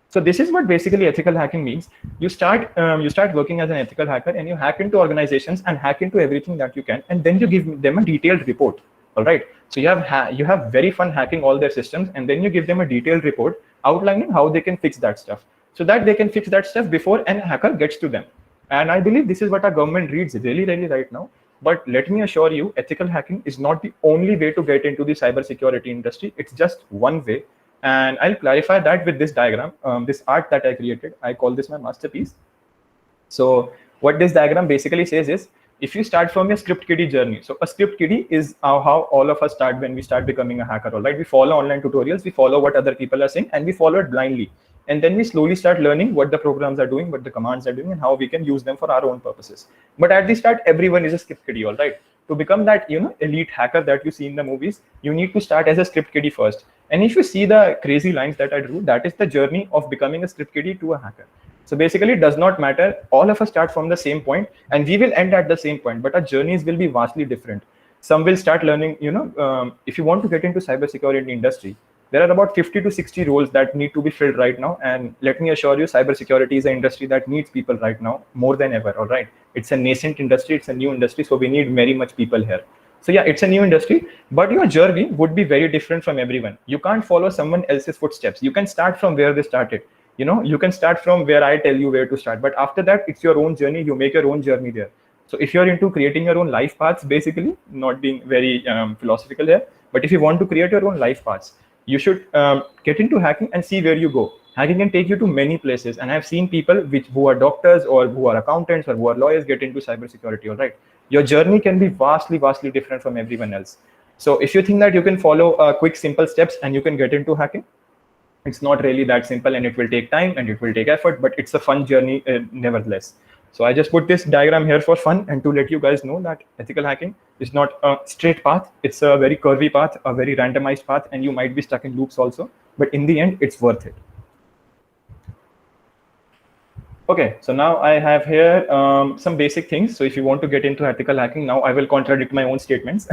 So this is what basically ethical hacking means. You start working as an ethical hacker, and you hack into organizations and hack into everything that you can, and then you give them a detailed report, all right? So you have very fun hacking all their systems, and then you give them a detailed report outlining how they can fix that stuff, so that they can fix that stuff before an hacker gets to them. And I believe this is what our government reads really, really right now. But let me assure you, ethical hacking is not the only way to get into the cybersecurity industry. It's just one way. And I'll clarify that with this diagram, this art that I created. I call this my masterpiece. So what this diagram basically says is, if you start from your script kiddie journey, so a script kiddie is how all of us start when we start becoming a hacker, all right? We follow online tutorials, we follow what other people are saying, and we follow it blindly. And then we slowly start learning what the programs are doing, what the commands are doing, and how we can use them for our own purposes. But at the start, everyone is a script kiddie, all right? To become that, elite hacker that you see in the movies, you need to start as a script kiddie first. And if you see the crazy lines that I drew, that is the journey of becoming a script kiddie to a hacker. So basically, it does not matter. All of us start from the same point, and we will end at the same point, but our journeys will be vastly different. Some will start learning, if you want to get into cybersecurity industry, there are about 50 to 60 roles that need to be filled right now. And let me assure you, cybersecurity is an industry that needs people right now more than ever, all right? It's a nascent industry, it's a new industry, so we need very much people here. So yeah, it's a new industry, but your journey would be very different from everyone. You can't follow someone else's footsteps. You can start from where they started. You can start from where I tell you where to start, but after that, it's your own journey. You make your own journey there. So if you're into creating your own life paths, basically, not being very philosophical here, but if you want to create your own life paths, you should get into hacking and see where you go. Hacking can take you to many places. And I've seen people who are doctors or who are accountants or who are lawyers get into cybersecurity, all right? Your journey can be vastly, vastly different from everyone else. So if you think that you can follow quick, simple steps and you can get into hacking, it's not really that simple, and it will take time and it will take effort, but it's a fun journey nevertheless. So I just put this diagram here for fun and to let you guys know that ethical hacking is not a straight path. It's a very curvy path, a very randomized path, and you might be stuck in loops also, but in the end, it's worth it. Okay, so now I have here some basic things. So if you want to get into ethical hacking, now I will contradict my own statements.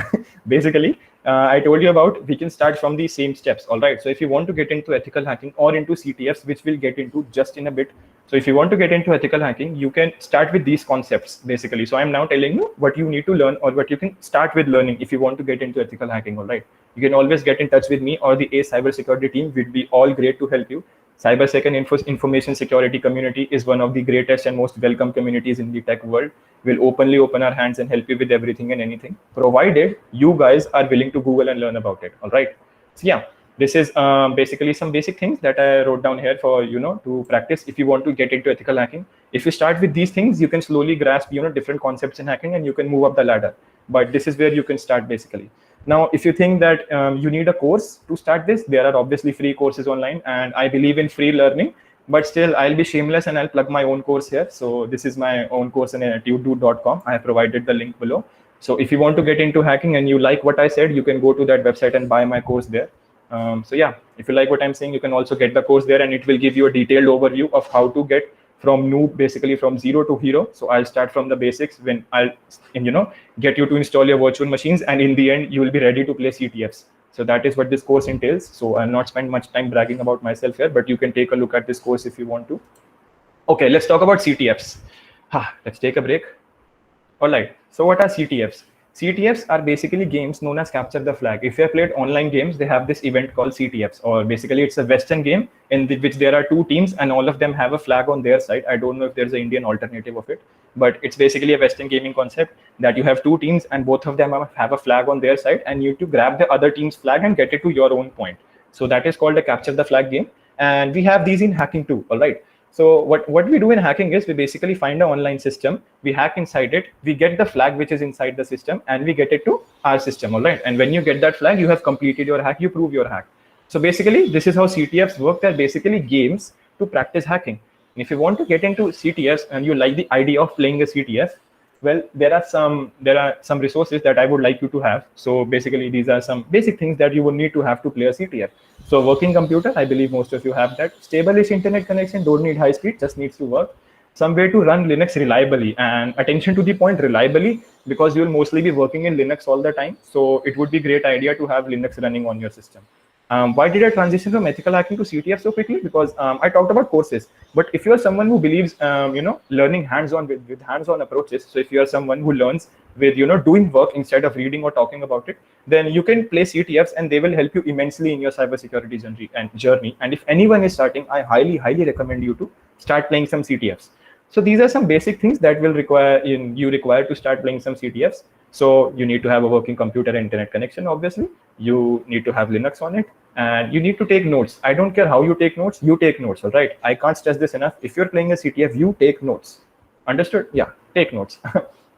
Basically, I told you about we can start from the same steps, all right? So if you want to get into ethical hacking or into CTFs, which we'll get into just in a bit. So if you want to get into ethical hacking, you can start with these concepts, basically. So I'm now telling you what you need to learn or what you can start with learning if you want to get into ethical hacking, all right? You can always get in touch with me or the ACE cybersecurity team. We'd be all great to help you. CyberSec and information security community is one of the greatest and most welcome communities in the tech world. We'll openly open our hands and help you with everything and anything, provided you guys are willing to Google and learn about it. All right. So yeah, this is basically some basic things that I wrote down here for to practice if you want to get into ethical hacking. If you start with these things, you can slowly grasp different concepts in hacking and you can move up the ladder. but this is where you can start basically. Now, if you think that you need a course to start this, there are obviously free courses online, and I believe in free learning. But still, I'll be shameless and I'll plug my own course here. So this is my own course in tudedude.com. I have provided the link below. So if you want to get into hacking and you like what I said, you can go to that website and buy my course there. So yeah, if you like what I'm saying, you can also get the course there, and it will give you a detailed overview of how to get from noob, basically from zero to hero. So I'll start from the basics when I'll, get you to install your virtual machines, and in the end, you will be ready to play CTFs. So that is what this course entails. So I'll not spend much time bragging about myself here, but you can take a look at this course if you want to. Okay, let's talk about CTFs. Let's take a break. All right, so what are CTFs? CTFs are basically games known as capture the flag. If you have played online games, they have this event called CTFs, or basically it's a Western game in which there are two teams and all of them have a flag on their side. I don't know if there's an Indian alternative of it, but it's basically a Western gaming concept that you have two teams and both of them have a flag on their side, and you need to grab the other team's flag and get it to your own point. So that is called a capture the flag game. And we have these in hacking too, all right? So what we do in hacking is we basically find an online system, we hack inside it, we get the flag which is inside the system, and we get it to our system, all right? And when you get that flag, you have completed your hack, you prove your hack. So basically, this is how CTFs work. They're basically games to practice hacking. And if you want to get into CTFs and you like the idea of playing a CTF, well, there are some resources that I would like you to have. So basically, these are some basic things that you would need to have to play a CTF. So working computer, I believe most of you have that. Stable-ish internet connection, don't need high speed, just needs to work. Some way to run Linux reliably, and attention to the point, reliably, because you will mostly be working in Linux all the time. So it would be a great idea to have Linux running on your system. Why did I transition from ethical hacking to CTF so quickly? Because I talked about courses, but if you are someone who believes, learning hands-on with hands-on approaches, so if you are someone who learns with, doing work instead of reading or talking about it, then you can play CTFs and they will help you immensely in your cybersecurity journey. And if anyone is starting, I highly, highly recommend you to start playing some CTFs. So these are some basic things that will require to start playing some CTFs. So you need to have a working computer and internet connection, obviously. You need to have Linux on it, and you need to take notes. I don't care how you take notes, you take notes, all right? I can't stress this enough. If you're playing a CTF, you take notes. Understood? Yeah, take notes.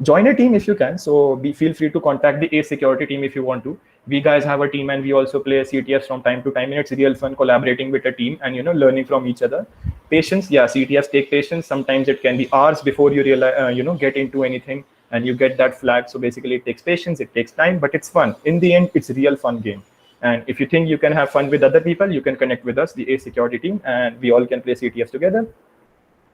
Join a team if you can. So feel free to contact the ACE security team if you want to. We guys have a team and we also play CTFs from time to time, and it's real fun collaborating with a team and learning from each other. Patience, yeah, CTFs take patience. Sometimes it can be hours before you realize, get into anything and you get that flag. So basically it takes patience, it takes time, but it's fun. In the end, it's a real fun game. And if you think you can have fun with other people, you can connect with us, the ACE security team, and we all can play CTFs together.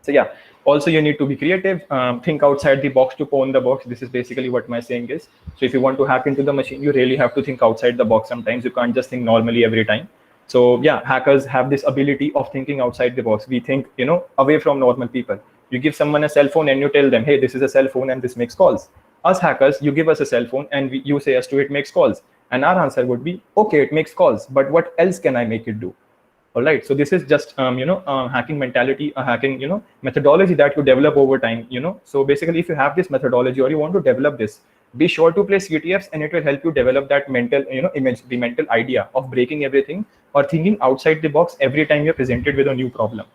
So yeah, also you need to be creative, think outside the box to pwn the box. This is basically what my saying is. So if you want to hack into the machine, you really have to think outside the box sometimes. You can't just think normally every time. So yeah, hackers have this ability of thinking outside the box. We think, away from normal people. You give someone a cell phone and you tell them, hey, this is a cell phone and this makes calls. Us hackers, you give us a cell phone and you say us to it makes calls. And our answer would be, okay, it makes calls, but what else can I make it do? All right. So this is just, hacking mentality, hacking, methodology that you develop over time, So basically, if you have this methodology or you want to develop this, be sure to play CTFs, and it will help you develop that mental, image, the mental idea of breaking everything or thinking outside the box every time you're presented with a new problem.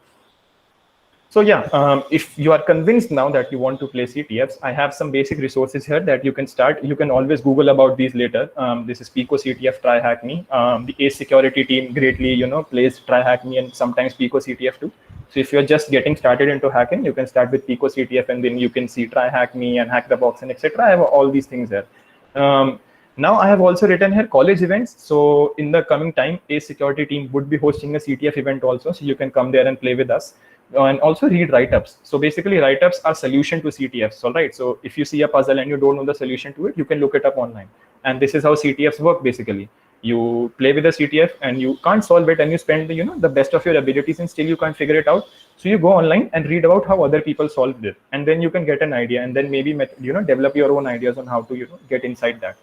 So yeah, if you are convinced now that you want to play CTFs, I have some basic resources here that you can start. You can always Google about these later. This is Pico CTF Try Hack Me. The ACE security team greatly, plays Try Hack Me and sometimes Pico CTF too. So if you're just getting started into hacking, you can start with Pico CTF and then you can see Try Hack Me and Hack the Box and etc. I have all these things there. Now I have also written here college events. So in the coming time, ACE security team would be hosting a CTF event also. So you can come there and play with us. And also read write-ups. So basically write-ups are solution to CTFs, all right? So if you see a puzzle and you don't know the solution to it, you can look it up online. And this is how CTFs work basically. You play with a CTF and you can't solve it and you spend the best of your abilities and still you can't figure it out. So you go online and read about how other people solved it. And then you can get an idea and then maybe, develop your own ideas on how to, get inside that.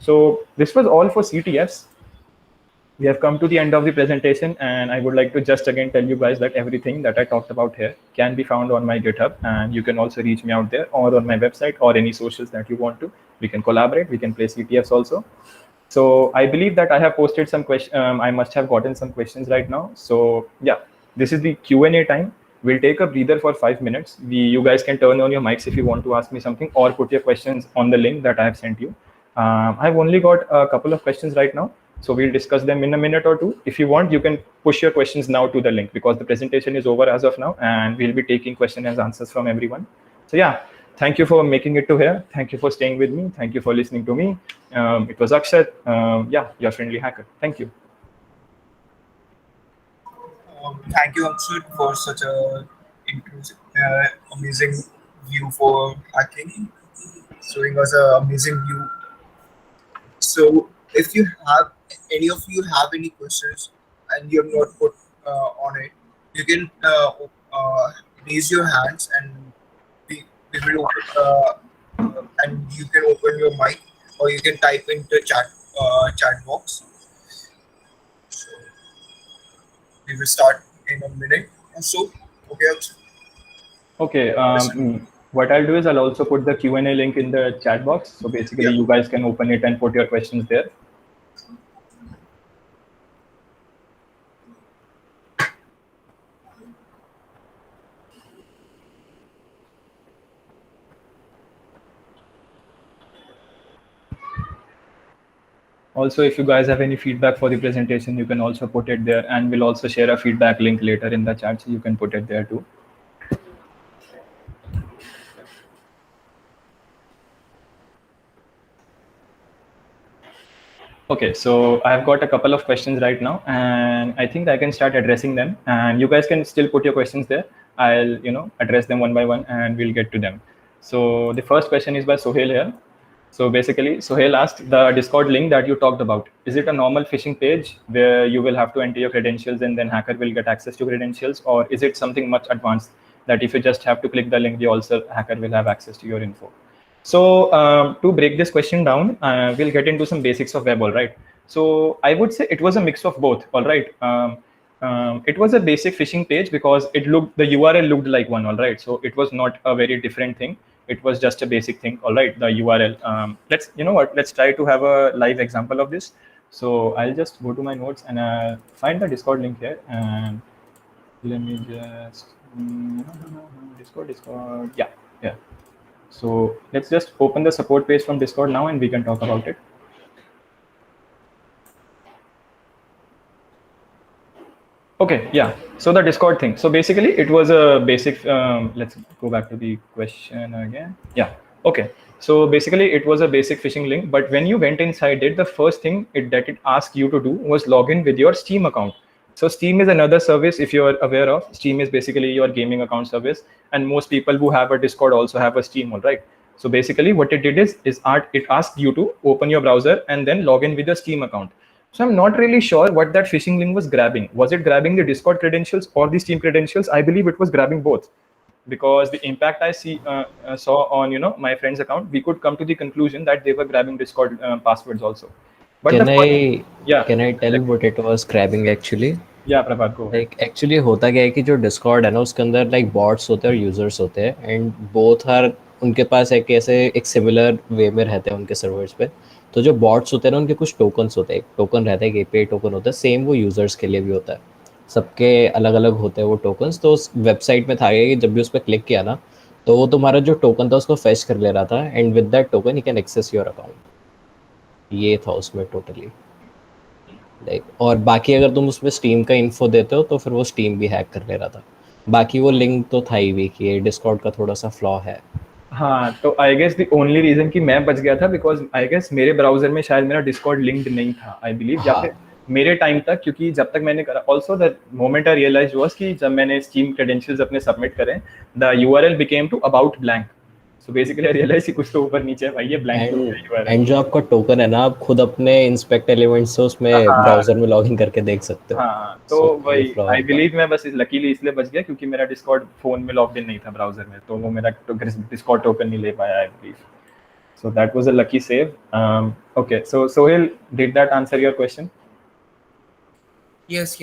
So this was all for CTFs. We have come to the end of the presentation, and I would like to just again tell you guys that everything that I talked about here can be found on my GitHub, and you can also reach me out there or on my website or any socials that you want to. We can collaborate, we can play CTFs also. So I believe that I have posted some questions. I must have gotten some questions right now. So yeah, this is the Q&A time. We'll take a breather for 5 minutes. You guys can turn on your mics if you want to ask me something, or put your questions on the link that I have sent you. I've only got a couple of questions right now, so we'll discuss them in a minute or two. If you want, you can push your questions now to the link, because the presentation is over as of now, and we'll be taking question and answers from everyone. So yeah, thank you for making it to here. Thank you for staying with me. Thank you for listening to me. It was Akshat. Yeah, your friendly hacker. Thank you. Thank you, Akshat, for such a inclusive, amazing view for hacking, showing us an amazing view. So, if you have any of you have any questions and you have not put on it, you can raise your hands and we will open, and you can open your mic or you can type in the chat box. So, we will start in a minute or so. Okay, Akshat? Okay. What I'll do is I'll also put the Q&A link in the chat box. So basically, Yeah. you guys can open it and put your questions there. Also, if you guys have any feedback for the presentation, you can also put it there, and we'll also share a feedback link later in the chat, so you can put it there too. Okay, so I've got a couple of questions right now, and I think I can start addressing them. And you guys can still put your questions there. I'll, address them one by one, and we'll get to them. So the first question is by Sohail here. So basically, Sohail asked, the Discord link that you talked about, is it a normal phishing page where you will have to enter your credentials and then hacker will get access to credentials, or is it something much advanced that if you just have to click the link, the also hacker will have access to your info? So to break this question down, we'll get into some basics of web, all right? So I would say it was a mix of both, all right? It was a basic phishing page because the URL looked like one, all right? So it was not a very different thing. It was just a basic thing, all right? The URL. Let's try to have a live example of this. So I'll just go to my notes and find the Discord link here, and let me just Discord. Yeah. So let's just open the support page from Discord now, and we can talk about it. Okay, yeah. So the Discord thing. So basically, it was a basic. Let's go back to the question again. Yeah. Okay. So basically, it was a basic phishing link. But when you went inside it, the first thing that it asked you to do was log in with your Steam account. So Steam is another service, if you're aware of. Steam is basically your gaming account service, and most people who have a Discord also have a Steam, all right? So basically, what it did is it asked you to open your browser and then log in with your Steam account. So I'm not really sure what that phishing link was grabbing. Was it grabbing the Discord credentials or the Steam credentials? I believe it was grabbing both, because the impact I saw on my friend's account, we could come to the conclusion that they were grabbing Discord passwords also. But can I tell what it was grabbing actually? Yeah, Prabhat, go ahead. Actually होता क्या है कि जो Discord है ना उसके अंदर like bots होते हैं और यूजर्स होते हैं, एंड बोथ आर उनके पास एक सिमिलर वे में रहते हैं उनके सर्वर्स पे. तो जो बॉट्स होते हैं ना उनके कुछ टोकन्स होते हैं. एक टोकन रहता है, एक एपीआई टोकन होता है, सेम वो यूजर्स के लिए भी होता है. सबके अलग अलग होते हैं वो टोकन्स. तो उस वेबसाइट में था कि जब भी उस पर क्लिक किया ना तो वो तुम्हारा जो टोकन था उसको फेच कर ले रहा था, and with that token you can access your account. ये था उसमें टोटली लाइक. और बाकी अगर तुम उसमें स्टीम का इन्फो देते हो तो फिर वो स्टीम भी हैक कर ले रहा था. बाकी वो लिंक तो था ही भी कि ये डिस्कॉर्ड का थोड़ा सा फ्लॉ है. हाँ, तो I guess the only reason कि मैं बच गया था बिकॉज आई गेस मेरे ब्राउजर में शायद मेरा डिस्कॉर्ड लिंक्ड नहीं था, आई बिलीव. या फिर मेरे टाइम तक, क्योंकि जब तक मैंने करा, also the moment I realise was कि जब मैंने स्टीम क्रेडेंशियल्स अपने सबमिट करे, the URL became to about blank. So basically I realise कि कुछ तो ऊपर नीचे है भाई, ये ब्लैंक. एंड जो आपका टोकन है ना, आप खुद अपने इंस्पेक्ट एलिमेंट्स से उसमें ब्राउजर में लॉगिन करके देख सकते हो. हाँ, तो वही आई बिलीव मैं बस लकीली इसलिए बच गया क्योंकि मेरा डिस्कॉर्ड फोन में लॉग्ड इन नहीं था ब्राउजर में, तो वो मेरा डिस्कॉर्ड टोकन नहीं ले पाया, I believe. So that was a lucky save. Okay, so Sohail, did that answer your question? Yes.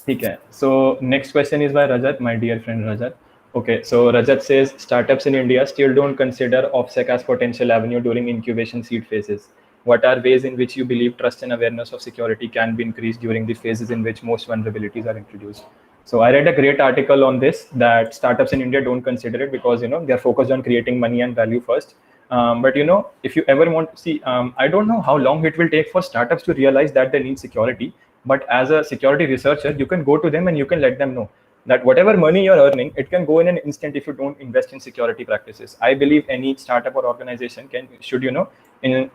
Okay. So next question is by Rajat, my dear friend Rajat. Okay, so Rajat says startups in India still don't consider OPSEC as potential avenue during incubation seed phases. What are ways in which you believe trust and awareness of security can be increased during the phases in which most vulnerabilities are introduced? So I read a great article on this, that startups in India don't consider it because they're focused on creating money and value first. But if you ever want to see, I don't know how long it will take for startups to realize that they need security. But as a security researcher, you can go to them and you can let them know that whatever money you're earning, it can go in an instant if you don't invest in security practices. I believe any startup or organization should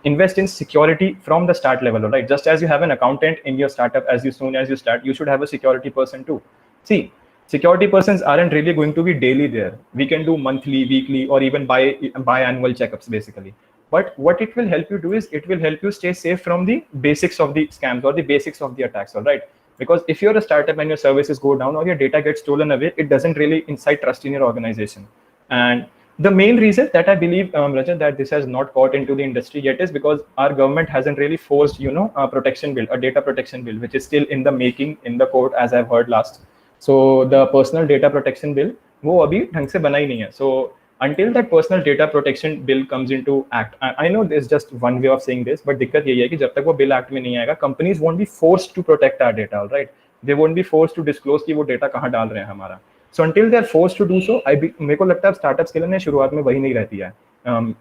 invest in security from the start level, right? Just as you have an accountant in your startup, soon as you start, you should have a security person too. See, security persons aren't really going to be daily there. We can do monthly, weekly, or even biannual checkups basically. But what it will help you do is it will help you stay safe from the basics of the scams or the basics of the attacks, all right? Because if you're a startup and your services go down or your data gets stolen away, it doesn't really incite trust in your organization. And the main reason that I believe, Rajat, that this has not got into the industry yet is because our government hasn't really forced, a protection bill, a data protection bill, which is still in the making in the court, as I've heard last. So the personal data protection bill, वो अभी ढंग से बना ही नहीं है. So until that personal data protection bill comes into act, I know there's just one way of saying this, but दिक्कत यही है कि जब तक वो bill act में नहीं आएगा, companies won't be forced to protect our data, all right? They won't be forced to disclose कि वो data कहाँ डाल रहे हैं हमारा. So until they're forced to do so, मेरे को लगता है startups के लिए शुरुआत में वही नहीं रहती है.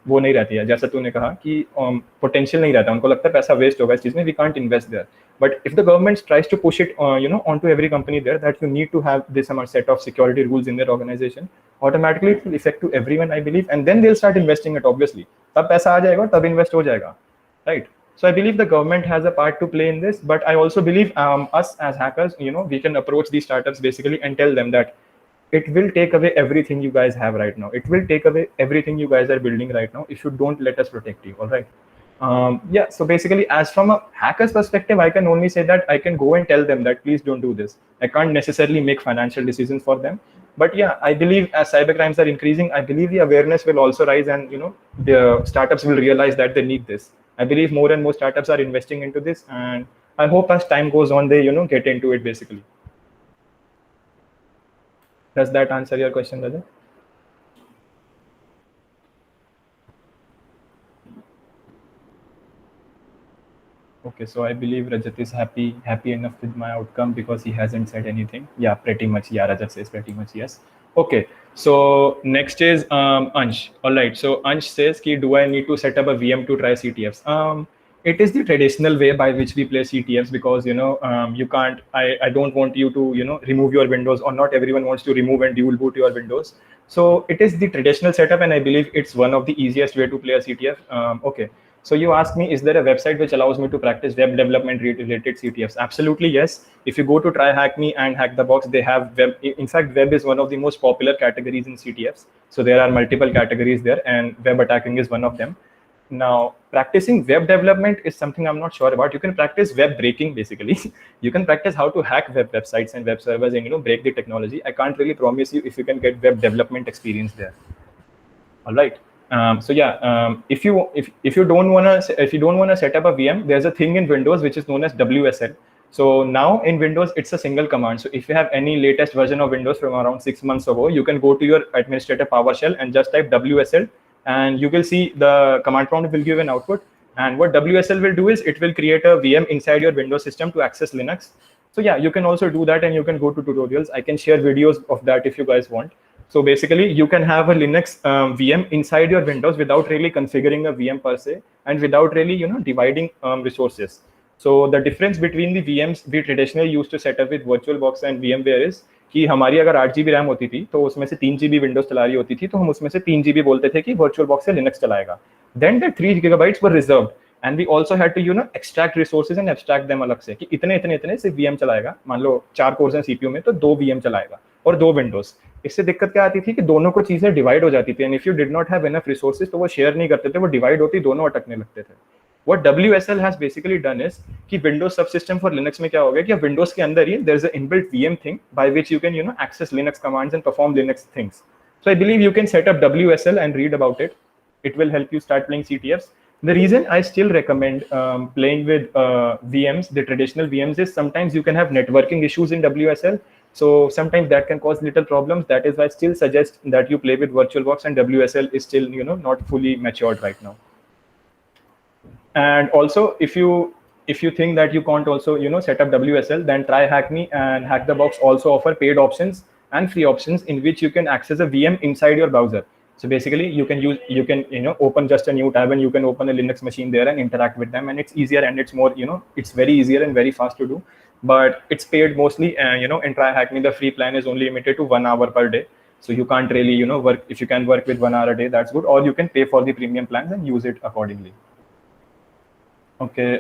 वो नहीं रहती है, जैसा तूने कहा कि पोटेंशियल नहीं रहता, उनको लगता है पैसा वेस्ट होगा इस चीज में, we can't invest there. But if the government tries to push it, onto every company there that you need to have this amount set of security rules in their organization, automatically it will affect to everyone, I believe, and then they'll start investing it. Obviously, तब पैसा आ जाएगा, तब invest हो जाएगा, right? So I believe the government has a part to play in this, but I also believe us as hackers, we can approach these startups basically and tell them that it will take away everything you guys have right now. It will take away everything you guys are building right now if you don't let us protect you, all right? Yeah, so basically, as from a hacker's perspective, I can only say that I can go and tell them that please don't do this. I can't necessarily make financial decisions for them. But yeah, I believe as cybercrimes are increasing, I believe the awareness will also rise, and the startups will realize that they need this. I believe more and more startups are investing into this, and I hope as time goes on, they get into it basically. Does that answer your question, Rajat? Okay, so I believe Rajat is happy enough with my outcome because he hasn't said anything. Yeah, pretty much. Yeah, Rajat says pretty much yes. Okay, so next is Ansh. All right, so Ansh says, do I need to set up a VM to try CTFs? It is the traditional way by which we play CTFs because you can't. I don't want you to remove your Windows, or not everyone wants to remove and dual boot your Windows. So it is the traditional setup, and I believe it's one of the easiest way to play a CTF. Okay. So you ask me, is there a website which allows me to practice web development related CTFs? Absolutely, yes. If you go to TryHackMe and HackTheBox, they have web. In fact, web is one of the most popular categories in CTFs. So there are multiple categories there, and web attacking is one of them. Now, practicing web development is something I'm not sure about. You can practice web breaking, basically. You can practice how to hack websites and web servers and break the technology. I can't really promise you if you can get web development experience there. All right. So yeah, if you don't wanna set up a VM, there's a thing in Windows which is known as WSL. So now in Windows, it's a single command. So if you have any latest version of Windows from around 6 months ago, you can go to your administrator PowerShell and just type WSL, and you will see the command prompt will give an output. And what WSL will do is it will create a VM inside your Windows system to access Linux. So yeah, you can also do that, and you can go to tutorials. I can share videos of that if you guys want. So basically, you can have a Linux VM inside your Windows without really configuring a VM per se, and without really dividing resources. So the difference between the VMs we traditionally used to set up with VirtualBox and VMware is कि हमारी अगर 8 GB RAM होती थी तो उसमें से 3 GB Windows चला रही होती थी, तो हम उसमें से 3 GB बोलते थे कि VirtualBox से Linux चलाएगा. Then the 3 GB were reserved, and we also had to extract resources and abstract them अलग से कि इतने से VM चलाएगा. मान लो 4 कोर्स हैं CPU में, तो 2 VM चलाएगा और 2 विंडोज. इससे दिक्कत क्या आती थी कि दोनों को चीजें डिवाइड हो जाती थी, and if you did not have enough resources तो वो शेयर नहीं करते थे, वो डिवाइड होती, दोनों अटकने लगते थे. What WSL has basically done is कि Windows subsystem for Linux में क्या हो गया कि Windows के अंदर ही there is an inbuilt VM thing by which you can access Linux commands and perform Linux things. So I believe you can set up WSL and read about it. It will help you start playing CTFs. The reason I still recommend playing with VMs, the traditional VMs, is sometimes you can have networking issues in WSL. So sometimes that can cause little problems. That is why I still suggest that you play with VirtualBox, and WSL is still not fully matured right now. And also, if you if you think that you can't also, set up WSL, then try Hackney, and Hack-the-Box also offer paid options and free options in which you can access a VM inside your browser. So basically you can open just a new tab and you can open a Linux machine there and interact with them, and it's easier and it's more, it's very easier and very fast to do. But it's paid mostly, in Try Hackney the free plan is only limited to 1 hour per day. So you can't really, work. If you can work with 1 hour a day, that's good. Or you can pay for the premium plans and use it accordingly. Okay.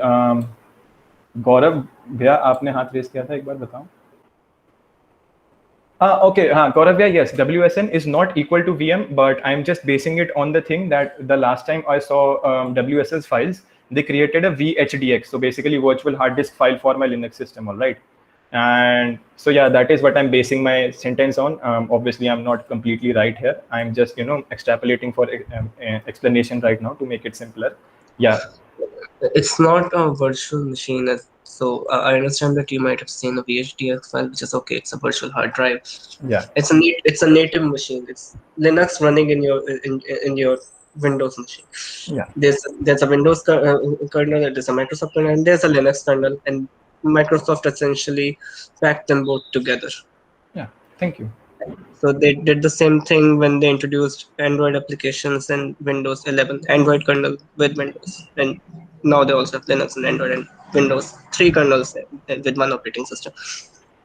गौरव भैया आपने हाथ race किया था, एक बार बताओ. Okay. Gaurav bhaiya, yes, WSN is not equal to VM, but I'm just basing it on the thing that the last time I saw WSL's files, they created a VHDX, so basically virtual hard disk file for my Linux system, all right? And so yeah, that is what I'm basing my sentence on. Obviously, I'm not completely right here. I'm just extrapolating for explanation right now to make it simpler. Yeah. It's not a virtual machine. So I understand that you might have seen a VHDX file, which is okay. It's a virtual hard drive. Yeah. It's a native machine. It's Linux running in your Windows machine. Yeah. There's a Windows kernel, there's a Microsoft kernel, and there's a Linux kernel, and Microsoft essentially packed them both together. Yeah. Thank you. So they did the same thing when they introduced Android applications and Windows 11, Android kernel with Windows, and now they also have Linux and Android and Windows, 3 kernels with one operating system.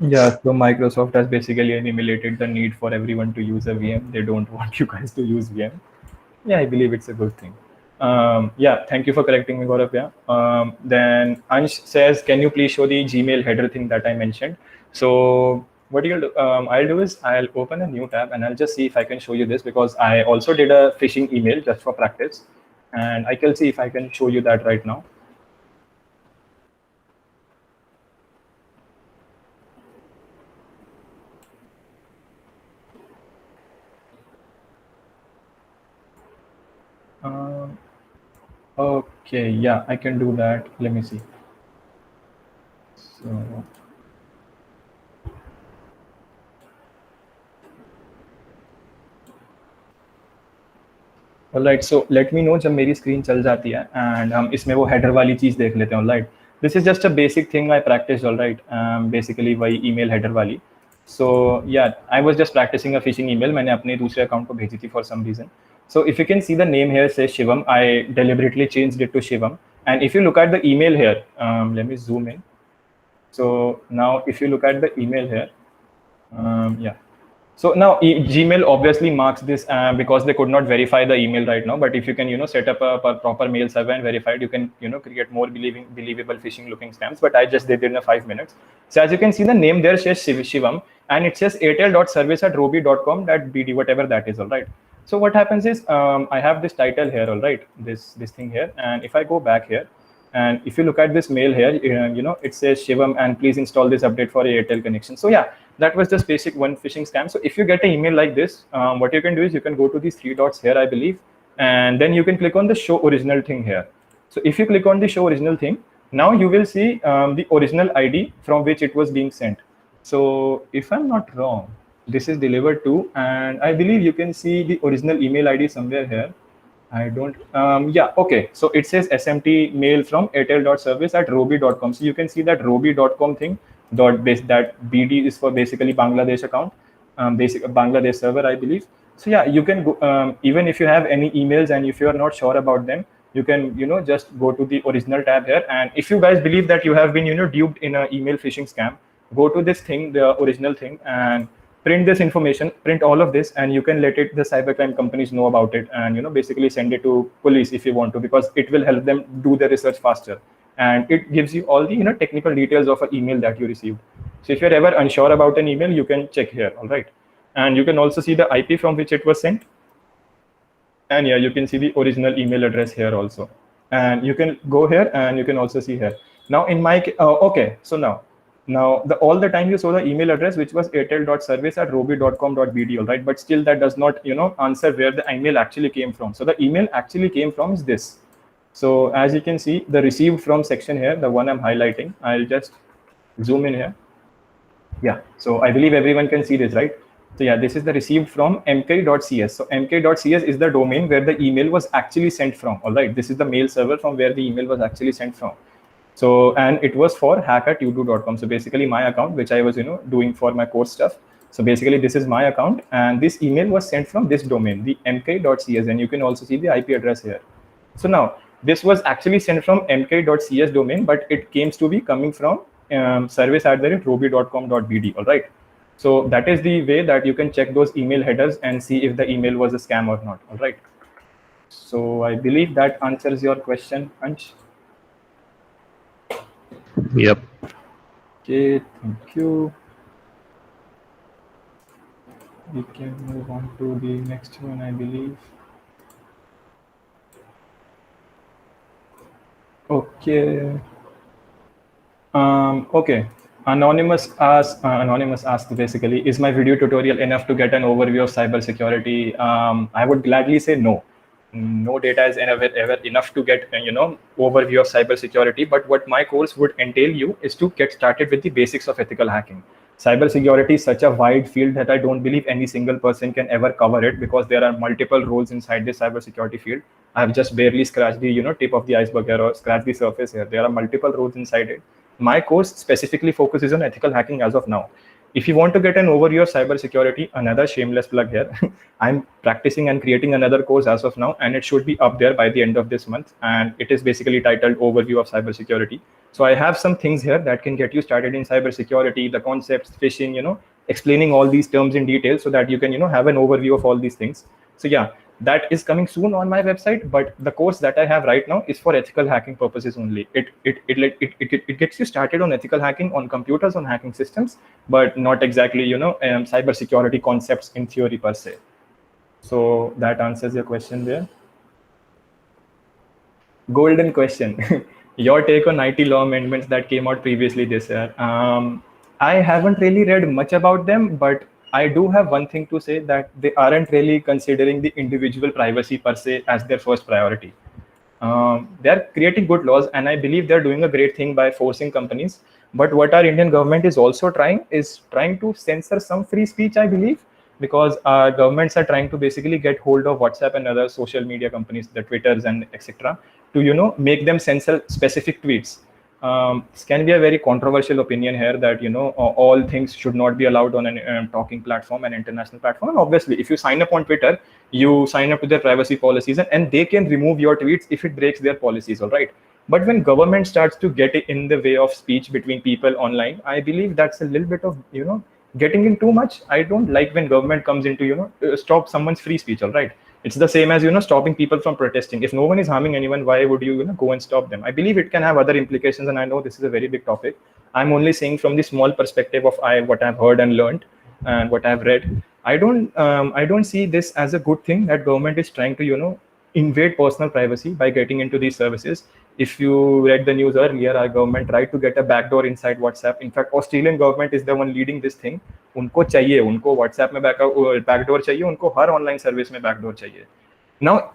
Yeah, so Microsoft has basically eliminated the need for everyone to use a VM. They don't want you guys to use VM. Yeah, I believe it's a good thing. Yeah, thank you for correcting me, Gaurav. Yeah. Then Ansh says, can you please show the Gmail header thing that I mentioned? So what you'll do, I'll do is I'll open a new tab and I'll just see if I can show you this, because I also did a phishing email just for practice, and I can see if I can show you that right now. Okay, yeah, I can do that. Let me see. So alright, so let me know जब मेरी screen चल जाती है and हम इसमें वो header वाली चीज़ देख लेते हैं. Alright, this is just a basic thing I practise. Alright, basically वही ईमेल हेडर वाली. So ya I was just practising a phishing email. मैंने अपने दूसरे अकाउंट को भेजी थी for some reason. So if you can see the name here says Shivam, I deliberately changed it to Shivam. And if you look at the email here, let me zoom in. So now if you look at the email here, yeah. So now Gmail obviously marks this because they could not verify the email right now. But if you can, set up a proper mail server and verify it, you can, create more believable phishing looking scams. But I just did it in 5 minutes. So as you can see, the name there says Shivam, and it says airtel.service@robi.com.bd, whatever that is. All right. So what happens is I have this title here. All right, this thing here, and if I go back here, and if you look at this mail here, it says Shivam, and please install this update for Airtel connection. So yeah, that was just basic one phishing scam. So if you get an email like this, what you can do is you can go to these 3 dots here, I believe, and then you can click on the show original thing here. So if you click on the show original thing, now you will see the original ID from which it was being sent. So if I'm not wrong, this is delivered to, and I believe you can see the original email ID somewhere here. I don't, yeah, okay. So it says SMT mail from airtel.service@robi.com. So you can see that robi.com thing, that BD is for basically Bangladesh account, basic Bangladesh server, I believe. So yeah, you can go, even if you have any emails and if you are not sure about them, you can, just go to the original tab here. And if you guys believe that you have been, duped in an email phishing scam, go to this thing, the original thing, and print this information, print all of this, and you can let the cybercrime companies know about it, and basically send it to police if you want to, because it will help them do their research faster, and it gives you all the technical details of an email that you received. So if you're ever unsure about an email, you can check here. All right, and you can also see the IP from which it was sent, and yeah, you can see the original email address here also, and you can go here and you can also see here. Now in my okay, so now all the time you saw the email address, which was airtel.service@robi.com.bd, all right, but still that does not answer where the email actually came from. So the email actually came from is this. So as you can see, the received from section here, the one I'm highlighting, I'll just zoom in here. Yeah, so I believe everyone can see this, right? So yeah, this is the received from mk.cs. So mk.cs is the domain where the email was actually sent from. All right, this is the mail server from where the email was actually sent from. So, and it was for hack@youtube.com. So basically my account, which I was, doing for my course stuff. So basically this is my account, and this email was sent from this domain, the mk.cs, and you can also see the IP address here. So now this was actually sent from mk.cs domain, but it came to be coming from service@robi.com.bd. All right. So that is the way that you can check those email headers and see if the email was a scam or not. All right. So I believe that answers your question, Ansh. Yep. Okay, thank you. We can move on to the next one, I believe. Okay. Okay. Anonymous asked basically, is my video tutorial enough to get an overview of cybersecurity? I would gladly say no. No data is ever enough to get overview of cybersecurity. But what my course would entail you is to get started with the basics of ethical hacking. Cybersecurity is such a wide field that I don't believe any single person can ever cover it, because there are multiple roles inside this cybersecurity field. I have just barely scratched the tip of the iceberg here, or scratched the surface here. There are multiple roles inside it. My course specifically focuses on ethical hacking as of now. If you want to get an overview of cybersecurity, another shameless plug here, I'm practicing and creating another course as of now, and it should be up there by the end of this month. And it is basically titled Overview of Cybersecurity. So I have some things here that can get you started in cybersecurity, the concepts, phishing, explaining all these terms in detail, so that you can, have an overview of all these things. So yeah, that is coming soon on my website, but the course that I have right now is for ethical hacking purposes only. It gets you started on ethical hacking on computers, on hacking systems, but not exactly cybersecurity concepts in theory per se. So that answers your question there. Golden question. Your take on IT law amendments that came out previously this year. I haven't really read much about them, but I do have one thing to say, that they aren't really considering the individual privacy per se as their first priority. They're creating good laws, and I believe they're doing a great thing by forcing companies. But what our Indian government is also trying to censor some free speech, I believe, because our governments are trying to basically get hold of WhatsApp and other social media companies, the Twitters and etc., to make them censor specific tweets. This can be a very controversial opinion here, that all things should not be allowed on an talking platform, an international platform. And obviously, if you sign up on Twitter, you sign up to their privacy policies, and they can remove your tweets if it breaks their policies. All right. But when government starts to get in the way of speech between people online, I believe that's a little bit of getting in too much. I don't like when government comes into stop someone's free speech. All right. It's the same as stopping people from protesting. If no one is harming anyone, why would you go and stop them? I believe it can have other implications, and I know this is a very big topic. I'm only saying from the small perspective of what I've heard and learned and what I've read. I don't see this as a good thing, that government is trying to invade personal privacy by getting into these services. If you read the news earlier, our government tried to get a backdoor inside WhatsApp. In fact, Australian government is the one leading this thing. उनको WhatsApp में backdoor चाहिए, उनको हर online service में backdoor चाहिए. Now,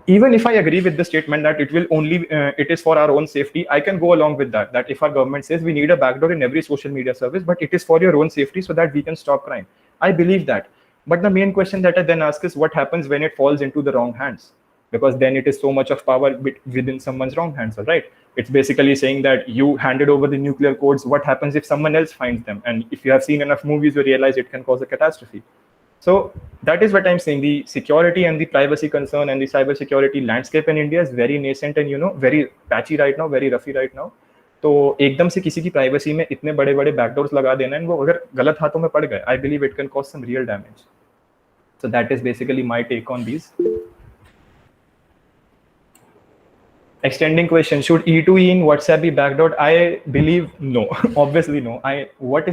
even if I agree with the statement that it is for our own safety, I can go along with that. That if our government says we need a backdoor in every social media service, but it is for your own safety so that we can stop crime, I believe that. But the main question that I then ask is, what happens when it falls into the wrong hands? Because then it is so much of power within someone's wrong hands, right? It's basically saying that you handed over the nuclear codes. What happens if someone else finds them? And if you have seen enough movies, you realize it can cause a catastrophe. So that is what I'm saying. The security and the privacy concern and the cybersecurity landscape in India is very nascent and very patchy right now, very roughy right now. तो एकदम से किसी की privacy में इतने बड़े बड़े backdoors लगा देना है, वो अगर गलत हाथों में पड़ गए, I believe it can cause some real damage. So that is basically my take on these. Extending question, should E2E in WhatsApp be backdoored? I believe no. Obviously no. What is